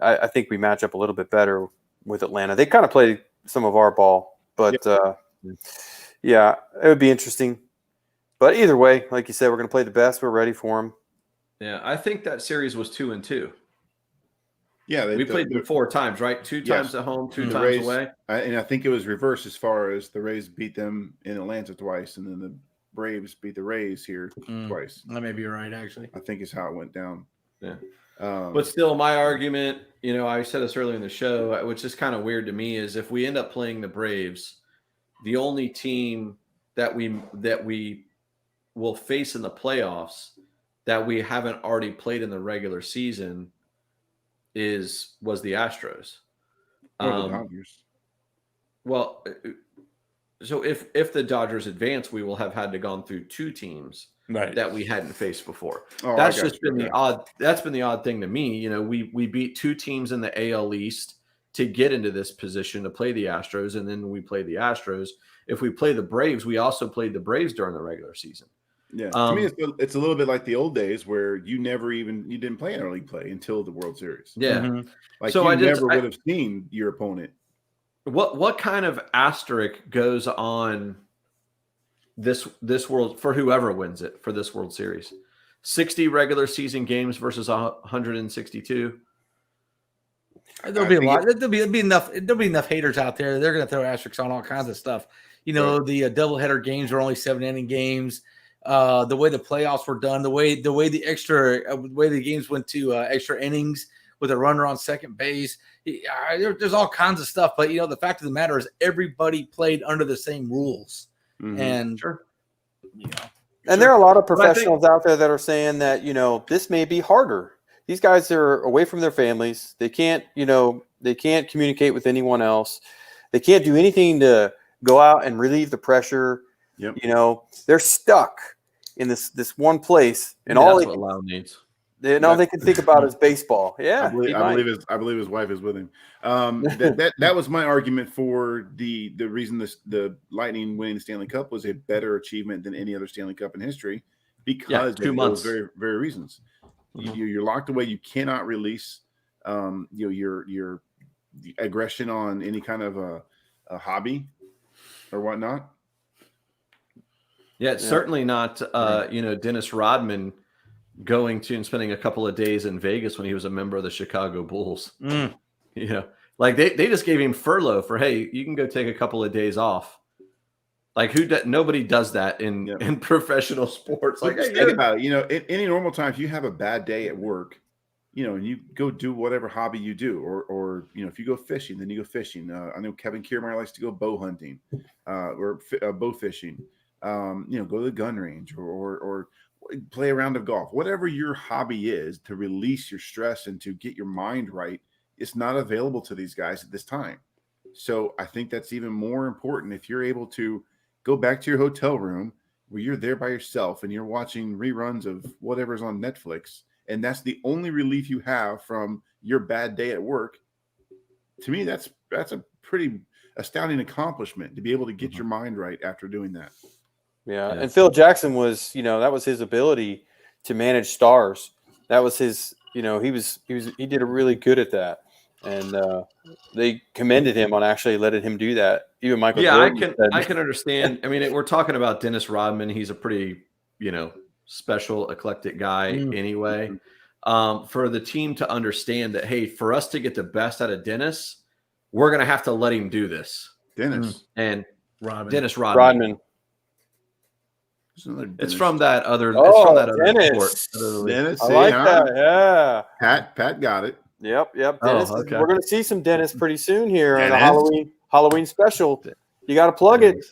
I think we match up a little bit better with Atlanta. They kind of play some of our ball, but yeah, it would be interesting. But either way, like you said, we're going to play the best. We're ready for them. Yeah, I think that series was 2-2. Yeah, We played them 4 times, right? 2 times at home, 2 times Rays, away. And I think it was reversed as far as the Rays beat them in Atlanta twice, and then the Braves beat the Rays here twice. That may be right, actually. I think is how it went down. Yeah. But still, my argument, I said this earlier in the show, which is kind of weird to me, is if we end up playing the Braves, the only team that we will face in the playoffs that we haven't already played in the regular season was the Astros. The Dodgers. Well, so if the Dodgers advance, we will have had to gone through 2 teams that we hadn't faced before. Oh, That's just been the odd. That's been the odd thing to me. We beat 2 teams in the AL East to get into this position to play the Astros, and then we play the Astros. If we play the Braves, we also played the Braves during the regular season. Yeah, to me, it's a little bit like the old days where you didn't play interleague play until the World Series. Yeah, like so you never would have seen your opponent. What kind of asterisk goes on this world for whoever wins it for this World Series? 60 regular season games versus 162. There'll be a lot. There'll be enough haters out there. They're going to throw asterisks on all kinds of stuff. The doubleheader games are only 7-inning games. The way the playoffs were done, the way the games went to extra innings with a runner on second base. There's all kinds of stuff, but the fact of the matter is everybody played under the same rules, and and there are a lot of professionals out there that are saying that this may be harder. These guys are away from their families. They can't communicate with anyone else. They can't do anything to go out and relieve the pressure. Yep. They're stuck in this one place, and that's what Lyle needs. All they can think about is baseball. Yeah, I believe his wife is with him. That was my argument for the reason the Lightning winning the Stanley Cup was a better achievement than any other Stanley Cup in history because 2 of months. those very very reasons. You're locked away. You cannot release your aggression on any kind of a hobby or whatnot. Yeah, it's certainly not, Dennis Rodman going to and spending a couple of days in Vegas when he was a member of the Chicago Bulls. Like they just gave him furlough for, hey, you can go take a couple of days off. Like nobody does that in professional sports. Like, just think about it. In any normal time, if you have a bad day at work, and you go do whatever hobby you do, or if you go fishing, then you go fishing. I know Kevin Kiermaier likes to go bow hunting, or bow fishing. Go to the gun range or play a round of golf. Whatever your hobby is to release your stress and to get your mind right, it's not available to these guys at this time. So I think that's even more important if you're able to go back to your hotel room where you're there by yourself and you're watching reruns of whatever's on Netflix, and that's the only relief you have from your bad day at work. To me, that's a pretty astounding accomplishment to be able to get your mind right after doing that. Yeah. And Phil Jackson was, that was his ability to manage stars. That was his, he did a really good at that. And they commended him on actually letting him do that. Even Michael Jordan I can understand. I mean, we're talking about Dennis Rodman. He's a pretty, special, eclectic guy anyway. For the team to understand that, hey, for us to get the best out of Dennis, we're going to have to let him do this. Dennis. And Rodman. Dennis Rodman. It's from that other. It's from that other Dennis. sport. Dennis, I like that. Yeah. Pat got it. Yep. Dennis. Okay. We're going to see some Dennis pretty soon here on the Halloween special. You got to plug it.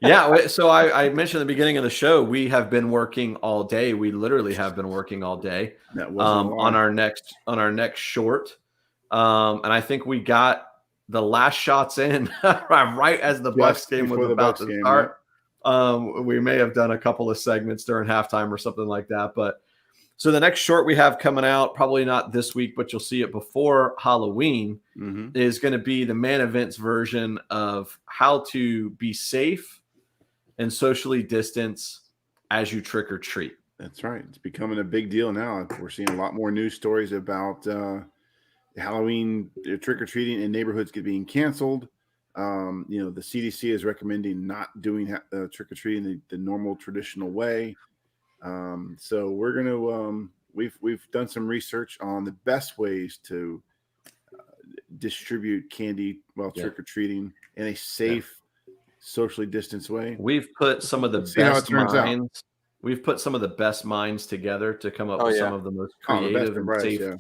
Yeah. So I mentioned at the beginning of the show, we have been working all day. We literally have been working all day on our next short. And I think we got the last shots in right as the Bucs game was about to start. We may have done a couple of segments during halftime or something like that. But so the next short we have coming out, probably not this week, but you'll see it before Halloween, is going to be the Man Events version of how to be safe and socially distance as you trick or treat. That's right. It's becoming a big deal now. We're seeing a lot more news stories about Halloween trick or treating in neighborhoods being canceled. The CDC is recommending not doing trick or treating the normal traditional way. So we're going to we've done some research on the best ways to distribute candy while trick or treating in a safe, socially distanced way. We've put some of the best minds. We've put some of the best minds together to come up with some of the most creative and safe. Yeah.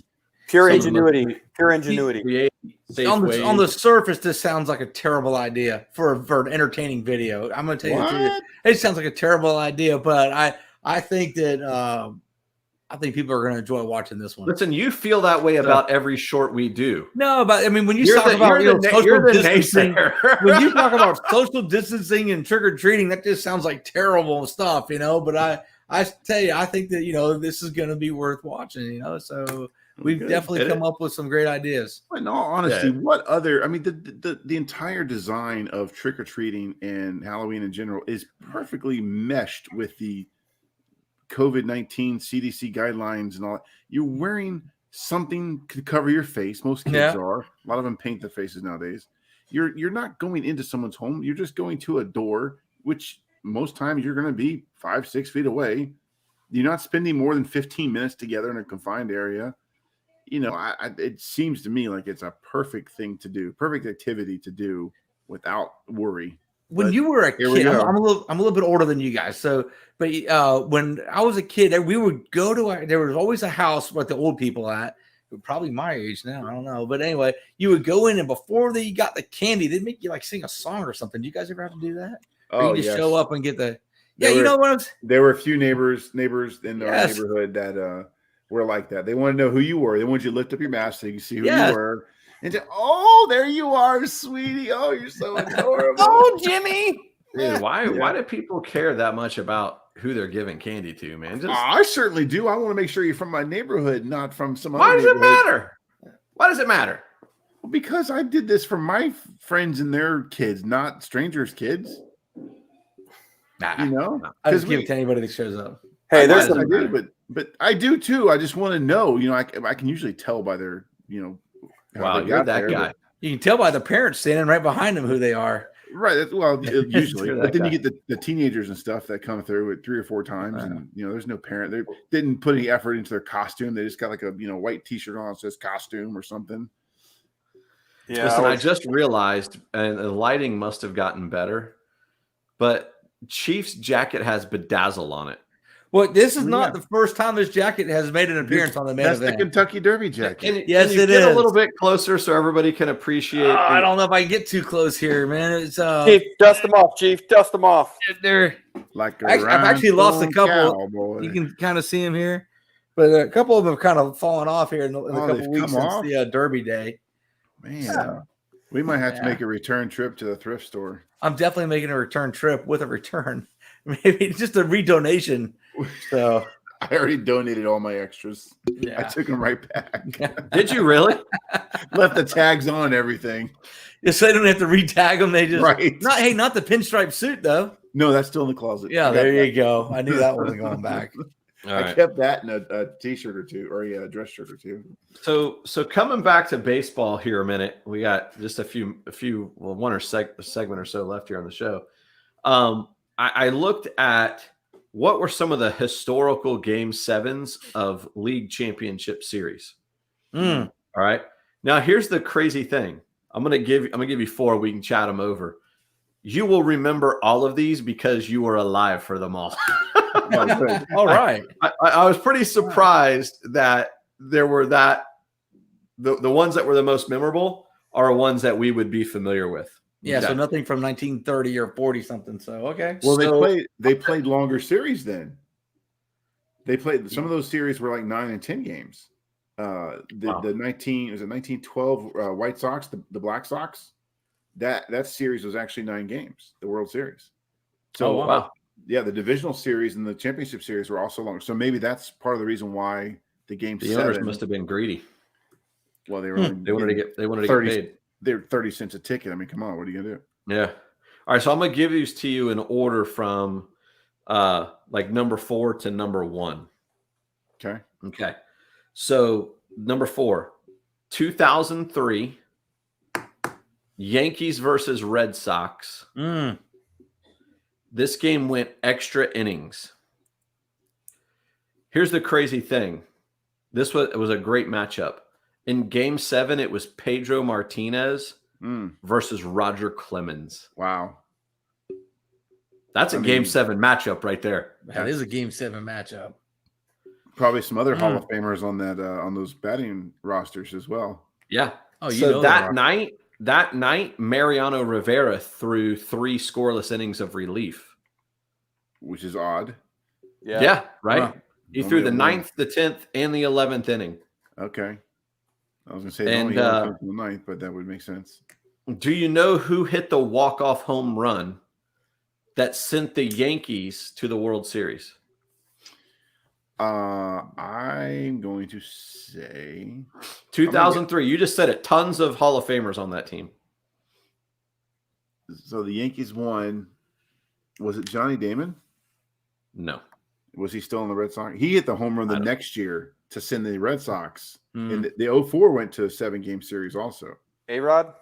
Pure ingenuity. On the surface, this sounds like a terrible idea for an entertaining video. I'm going to tell you the truth. It sounds like a terrible idea, but I think that I think people are going to enjoy watching this one. Listen, you feel that way about every short we do. No, but I mean, when you talk about social distancing, when you talk about social distancing and trick or treating, that just sounds like terrible stuff, But I tell you, I think that this is going to be worth watching, So we've definitely come up with some great ideas. In all honesty, what other? I mean, the entire design of trick or treating and Halloween in general is perfectly meshed with the COVID-19 CDC guidelines and all. You're wearing something to cover your face. Most kids are. A lot of them paint their faces nowadays. You're not going into someone's home. You're just going to a door, which most times you're going to be 5-6 feet away. You're not spending more than 15 minutes together in a confined area. It seems to me like it's a perfect thing to do, perfect activity to do without worry. When you were a kid, I'm a little bit older than you guys. But when I was a kid, we would go to there was always a house with the old people at, probably my age now. I don't know. But anyway, you would go in and before they got the candy, they'd make you like sing a song or something. Do you guys ever have to do that? Or you just show up and get the There were a few neighbors in our neighborhood that were like that. They want to know who you were. They want you to lift up your mask so you can see who you were. And say, oh, there you are, sweetie. Oh, you're so adorable. Oh, Jimmy. Dude, why do people care that much about who they're giving candy to, man? I certainly do. I want to make sure you're from my neighborhood, not from some other neighborhood. Why does it matter? Why does it matter? Well, because I did this for my friends and their kids, not strangers' kids. Nah, I just give it to anybody that shows up. Hey, there's some, but I do too. I just want to know. I can usually tell by their, Wow, you're that guy. You can tell by the parents standing right behind them who they are. Right. Well, usually, but then you get the teenagers and stuff that come through it 3 or 4 times, and there's no parent. They didn't put any effort into their costume. They just got like a white T-shirt on that says costume or something. Yeah. Listen, I just realized, and the lighting must have gotten better, but Chief's jacket has bedazzle on it. Well, this is not the first time this jacket has made an appearance on the main event. That's the Kentucky Derby jacket. Can you get a little bit closer so everybody can appreciate. I don't know if I can get too close here, man. It's Chief, dust them off, Chief. Dust them off. They're like I've actually lost a couple. Cowboy. You can kind of see them here, but a couple of them have kind of fallen off here in a couple of weeks since the Derby day. Man, we might have to make a return trip to the thrift store. I'm definitely making a return trip with a return. Maybe just a redonation. So I already donated all my extras. Yeah. I took them right back. Did you really? Left the tags on and everything. So they don't have to re-tag them. They just not the pinstripe suit though. No, that's still in the closet. Yeah, there you go. I knew that wasn't going back. I kept that in a T-shirt or two, or a dress shirt or two. So coming back to baseball here a minute, we got just a few one or segment or so left here on the show. I looked at what were some of the historical Game 7s of League Championship Series. All right. Now here's the crazy thing. I'm gonna give you 4. We can chat them over. You will remember all of these because you were alive for them all. All right. I was pretty surprised that there were the ones that were the most memorable are ones that we would be familiar with. Yeah, so nothing from 1930 or 40 something. So okay. Well, they played longer series then. They played some of those series were like 9 and 10 games. The 1912 White Sox, the Black Sox. That series was actually 9 games, the World Series. So, Oh, wow. Yeah, the divisional series and the championship series were also long. So maybe that's part of the reason why the game The owners 7. must have been greedy. Well, they were only They wanted to getting get 30 paid. They're 30 cents a ticket. I mean, come on, what are you gonna do? Yeah. All right. So I'm gonna give these to you in order from like number 4 to number 1. Okay. Okay. So number 4, 2003, Yankees versus Red Sox. This game went extra innings. Here's the crazy thing. It was a great matchup. In game 7, it was Pedro Martinez versus Roger Clemens. Wow. That's a game 7 matchup right there. That is a game 7 matchup. Probably some other Hall of Famers on that on those batting rosters as well. Yeah. Oh, you so know that night, Mariano Rivera threw 3 scoreless innings of relief. Which is odd. Yeah, right. Huh. He threw the 9th, the 10th, and the 11th inning. Okay. I was going to say only the 9th, but that would make sense. Do you know who hit the walk-off home run that sent the Yankees to the World Series? I'm going to say 2003. You just said it. Tons of Hall of Famers on that team. So the Yankees won. Was it Johnny Damon? No. Was he still in the Red Sox? He hit the home run the next year to send the Red Sox. And the 04 went to a 7-game series also. A-Rod?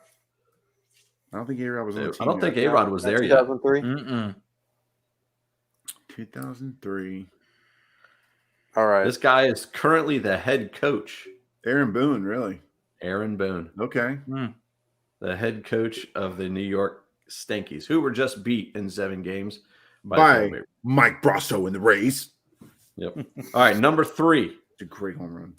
I don't think A-Rod was on the team. I don't think A-Rod was there yet. 2003? 2003. All right. This guy is currently the head coach. Aaron Boone, really? Aaron Boone. Okay. The head coach of the New York Stankies, who were just beat in 7 games by Mike Brasso in the Rays. Yep. All right, number 3. It's a great home run.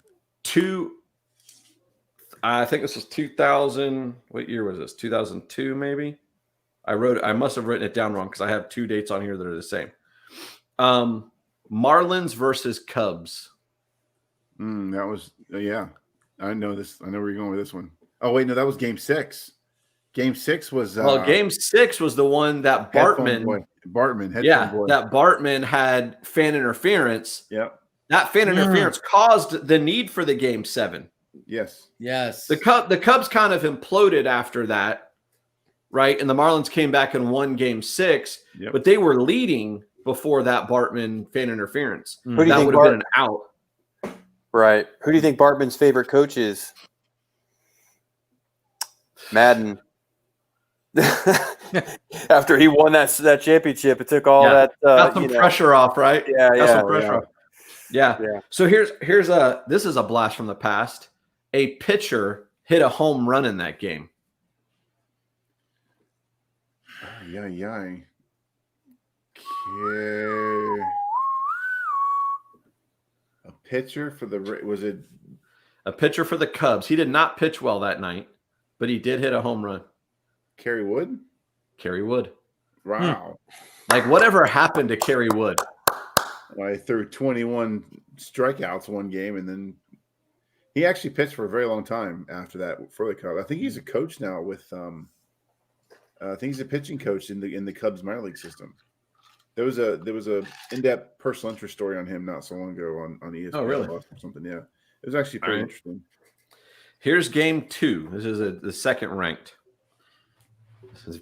I think this was 2000. What year was this? 2002, maybe? I must have written it down wrong because I have 2 dates on here that are the same. Marlins versus Cubs. That was I know this. I know where you're going with this one. Oh wait, no, that was game 6. Game 6 was game 6 was the one that Bartman that Bartman had fan interference. Yep. That fan interference caused the need for the game 7. Yes. The Cubs kind of imploded after that, right? And the Marlins came back and won game 6, but they were leading before that Bartman fan interference. That would have been an out. Right. Who do you think Bartman's favorite coach is? Madden. After he won that championship, it took all that got some pressure off, right? Yeah. So here's this is a blast from the past. A pitcher hit a home run in that game. Okay. A pitcher for a pitcher for the Cubs? He did not pitch well that night, but he did hit a home run. Kerry Wood. Wow. Like whatever happened to Kerry Wood? Well, he threw 21 strikeouts one game, and then he actually pitched for a very long time after that for the Cubs. I think he's a coach now with I think he's a pitching coach in the Cubs minor league system. There was a in-depth personal interest story on him not so long ago on ESPN. Oh, really? Or something. Yeah, it was actually pretty interesting. Here's game 2. This is the second ranked.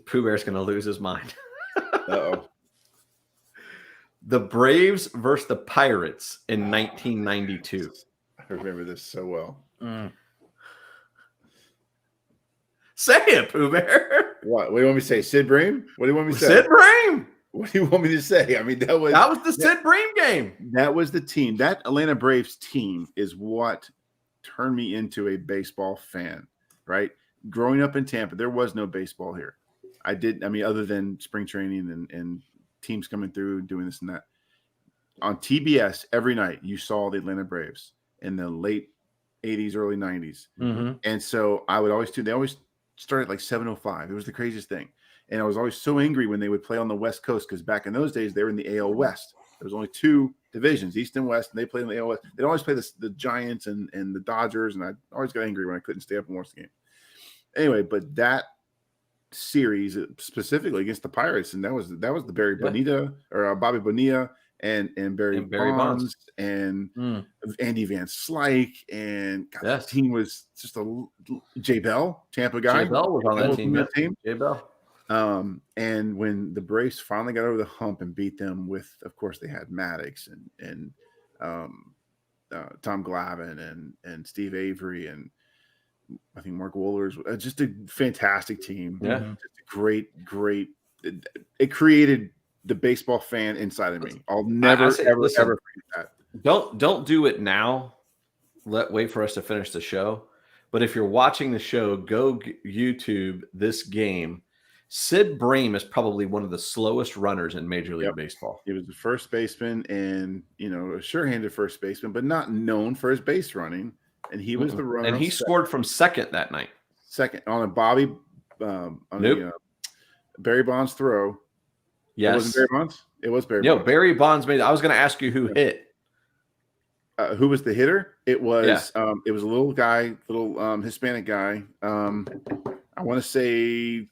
Pooh Bear's going to lose his mind. Uh-oh. The Braves versus the Pirates in 1992. I remember this so well. Say it, Pooh Bear. What do you want me to say? Sid Bream? What do you want me to say? Sid Bream. What do you want me to say? I mean, that was the Sid Bream game. That was the team. That Atlanta Braves team is what turned me into a baseball fan, right? Growing up in Tampa, there was no baseball here. Other than spring training and teams coming through and doing this and that. On TBS, every night, you saw the Atlanta Braves in the late 80s, early 90s. And so I would always they always started at like 7:05. It was the craziest thing. And I was always so angry when they would play on the West Coast because back in those days, they were in the AL West. There was only 2 divisions, East and West, and they played in the AL West. They'd always play the Giants and the Dodgers, and I always got angry when I couldn't stay up and watch the game. Anyway, but that series specifically against the Pirates, and that was the Barry Yeah. Bonilla or Bobby Bonilla and Barry Bonds and Andy Van Slyke, and God, Yes. the team was just Jay Bell, Tampa guy. Jay Bell was on that team. Jay Bell. And when the Braves finally got over the hump and beat them with, of course, they had Maddox and Tom Glavine and Steve Avery, and I think Mark Wohlers, just a fantastic team. Yeah. Just a great. It created the baseball fan inside of me. I'll never, ever forget that. Don't do it now. Wait for us to finish the show. But if you're watching the show, go YouTube this game. Sid Bream is probably one of the slowest runners in Major League Baseball. He was the first baseman, and a sure-handed first baseman, but not known for his base running. And he was the runner. And he scored from second that night. Second on a Barry Bonds throw. Yes. It wasn't Barry Bonds? It was Barry Bonds. Barry Bonds made it. I was going to ask you who hit. Who was the hitter? It was a little guy, Hispanic guy. I want to say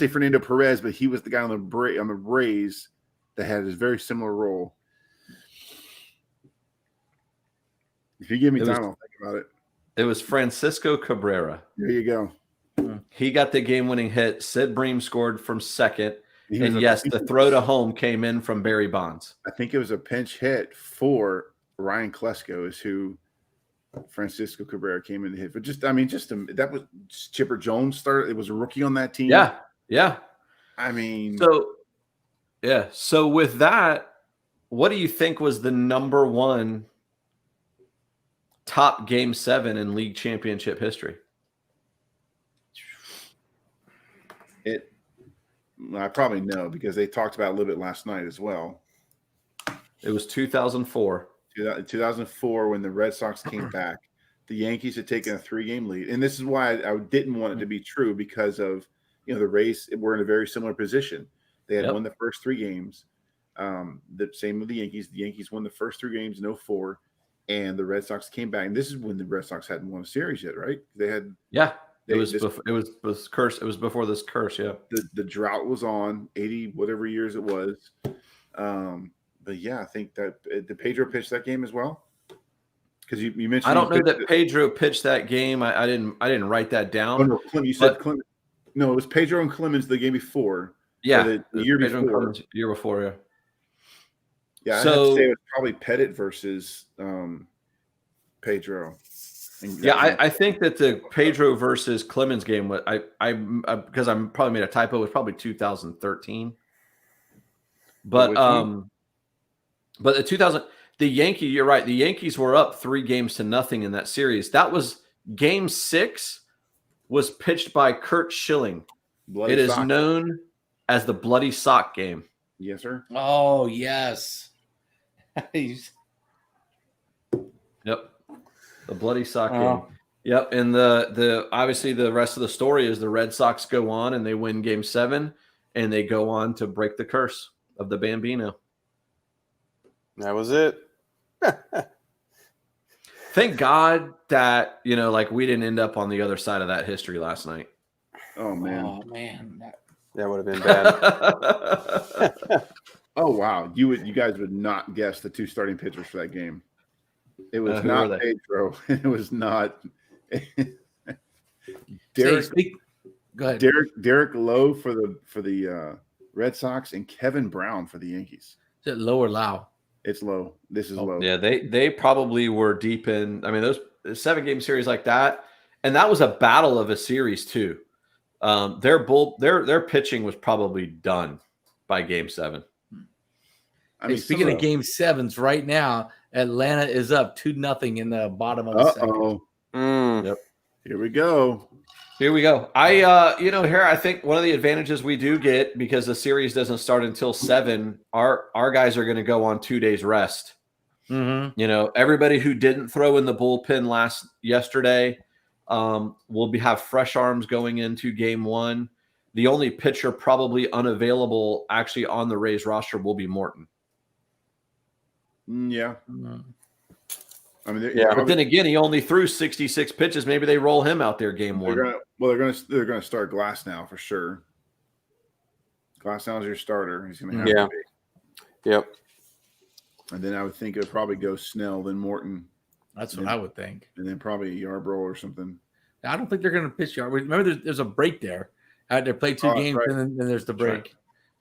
Fernando Perez, but he was the guy on the Rays that had a very similar role. If you give me time, I'll think about it. It was Francisco Cabrera. There you go. He got the game-winning hit. Sid Bream scored from second. And yes, the throw to home came in from Barry Bonds. I think it was a pinch hit for Ryan Klesko is who Francisco Cabrera came in to hit. But that was Chipper Jones started. It was a rookie on that team. Yeah. So with that, what do you think was the number one top Game 7 in league championship history? I probably know because they talked about it a little bit last night as well. It was 2004. 2004 when the Red Sox came back. The Yankees had taken a 3-game lead. And this is why I didn't want it to be true because of, the Rays were in a very similar position. They had won the first 3 games. The same with the Yankees. The Yankees won the first 3 games in 2004, and the Red Sox came back. And this is when the Red Sox hadn't won a series yet, right? They had It was curse. It was before this curse. Yeah. The drought was on 80, whatever years it was. But yeah, I think that did Pedro pitch that game as well? Because you mentioned. I don't know that Pedro pitched that game. I didn't write that down. Oh, no, you said Clemens. No, it was Pedro and Clemens the game before. Yeah, the year Pedro before. Clemens, year before. Yeah. Yeah, I have to say it was probably Pettit versus Pedro. I think that the Pedro versus Clemens game was because I probably made a typo. It was probably 2013. But the Yankees, you're right. The Yankees were up 3-0 in that series. That was Game 6 was pitched by Kurt Schilling. It is known as the Bloody Sock game. Yes, sir. Oh, yes. Yep. The Bloody Sock game. Yep. And the obviously the rest of the story is the Red Sox go on and they win Game 7 and they go on to break the curse of the Bambino. That was it. Thank God that, we didn't end up on the other side of that history last night. Oh, man. Oh, man. That would have been bad. Oh, wow. You guys would not guess the 2 starting pitchers for that game. It was not Pedro. It was not Derek. Go ahead. Derek Lowe for the Red Sox and Kevin Brown for the Yankees. Is it Lowe or Lau? It's Lowe. This is Lowe. Yeah, they probably were deep in. I mean, those 7-game series like that, and that was a battle of a series too. Their pitching was probably done by Game 7. I mean, speaking of Game 7s, right now Atlanta is up 2-0 in the bottom of the second. Yep. Here we go. I think one of the advantages we do get because the series doesn't start until 7, our guys are going to go on 2 days rest. Mm-hmm. Everybody who didn't throw in the bullpen yesterday will have fresh arms going into Game 1. The only pitcher probably unavailable actually on the Rays roster will be Morton. Yeah. I mean, but then again, he only threw 66 pitches. Maybe they roll him out there Game 1. Well, they're gonna start Glass now for sure. Glass now is your starter. He's gonna have to be. Yep. And then I would think it would probably go Snell, then Morton. That's what I would think. And then probably Yarbrough or something. I don't think they're going to pitch Yarbrough. Remember, there's a break there. They play 2 games, right. and then there's the break. Right.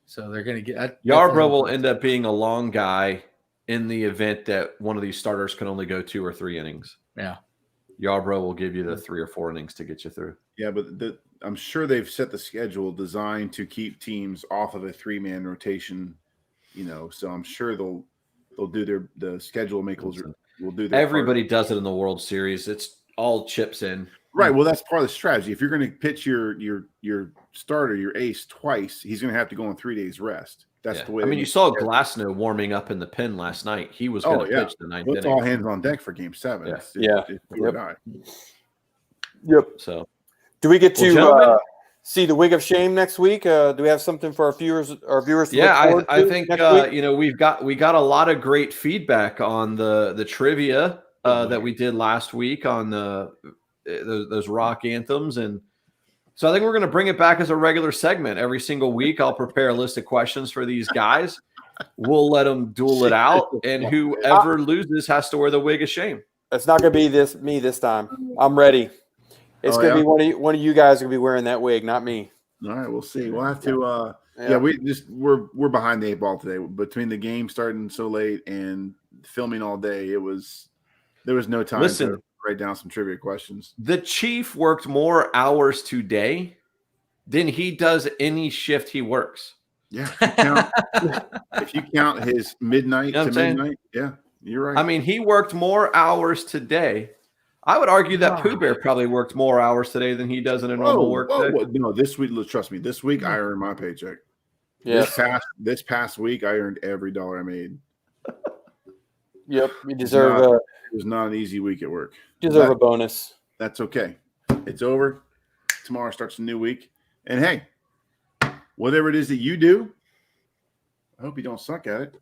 So they're going to get Yarbrough will end up being a long guy in the event that one of these starters can only go 2 or 3 innings. Yeah. Yarbrough will give you the 3 or 4 innings to get you through. Yeah, but I'm sure they've set the schedule designed to keep teams off of a 3-man rotation, so I'm sure they'll do the schedule makers will do their Everybody does it in the World Series. It's all chips in. Right. Well, that's part of the strategy. If you're going to pitch your starter, your ace twice, he's going to have to go on 3 days rest. That's the way. I mean, you saw Glasnow warming up in the pen last night. He was going to pitch the 9th inning. It's all hands on deck for Game 7. Yeah. Yep. So, do we get to see the Wig of Shame next week? Do we have something for our viewers? To I think we got a lot of great feedback on the trivia that we did last week on those rock anthems, and so I think we're going to bring it back as a regular segment every single week. I'll prepare a list of questions for these guys. We'll let them duel it out, and whoever loses has to wear the Wig of Shame. It's not going to be me this time. I'm ready. It's going to be one of you guys going to be wearing that wig, not me. All right, we'll see. We'll have to. We're behind the 8 ball today. Between the game starting so late and filming all day, there was no time to write down some trivia questions. The Chief worked more hours today than he does any shift he works. Yeah, if you count his midnight to midnight, yeah, you're right. I mean, he worked more hours today. I would argue that Pooh Bear probably worked more hours today than he does in a normal work day. No, this week, trust me, this week I earned my paycheck. Yeah. This past week, I earned every dollar I made. Yep, you deserve it was not an easy week at work. Deserve a bonus. That's okay. It's over. Tomorrow starts a new week. And hey, whatever it is that you do, I hope you don't suck at it.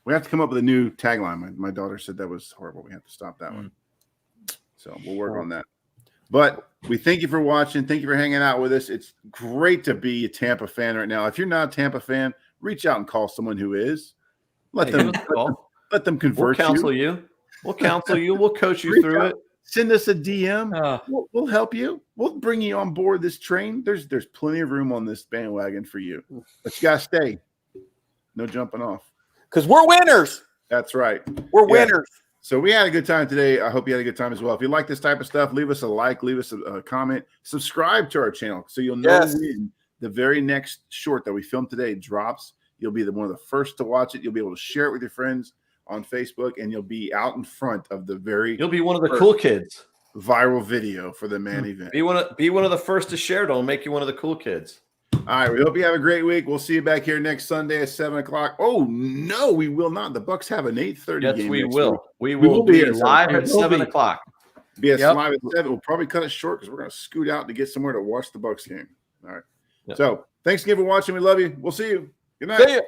We have to come up with a new tagline. My daughter said that was horrible. We have to stop that one. So we'll work on that. But we thank you for watching. Thank you for hanging out with us. It's great to be a Tampa fan right now. If you're not a Tampa fan, reach out and call someone who is. Let them convert We'll counsel you. We'll counsel you. We'll coach you through it. Send us a DM. We'll help you. We'll bring you on board this train. There's plenty of room on this bandwagon for you. But you got to stay. No jumping off. Because we're winners. That's right. We're winners. So we had a good time today. I hope you had a good time as well. If you like this type of stuff, leave us a like, leave us a comment, subscribe to our channel so you'll know when the very next short that we filmed today drops. You'll be one of the first to watch it. You'll be able to share it with your friends on Facebook, and you'll be out in front of the you'll be one of the cool kids. Viral video for the man event. Be one of the first to share it. It'll make you one of the cool kids. All right, we hope you have a great week. We'll see you back here next Sunday at 7:00. Oh no, we will not. The Bucs have an 8:30 game. Yes, we next will. week. We will be live at 7:00. Be live at 7. We'll probably cut it short because we're going to scoot out to get somewhere to watch the Bucs game. All right. Yep. So thanks again for watching. We love you. We'll see you. Good night. See you.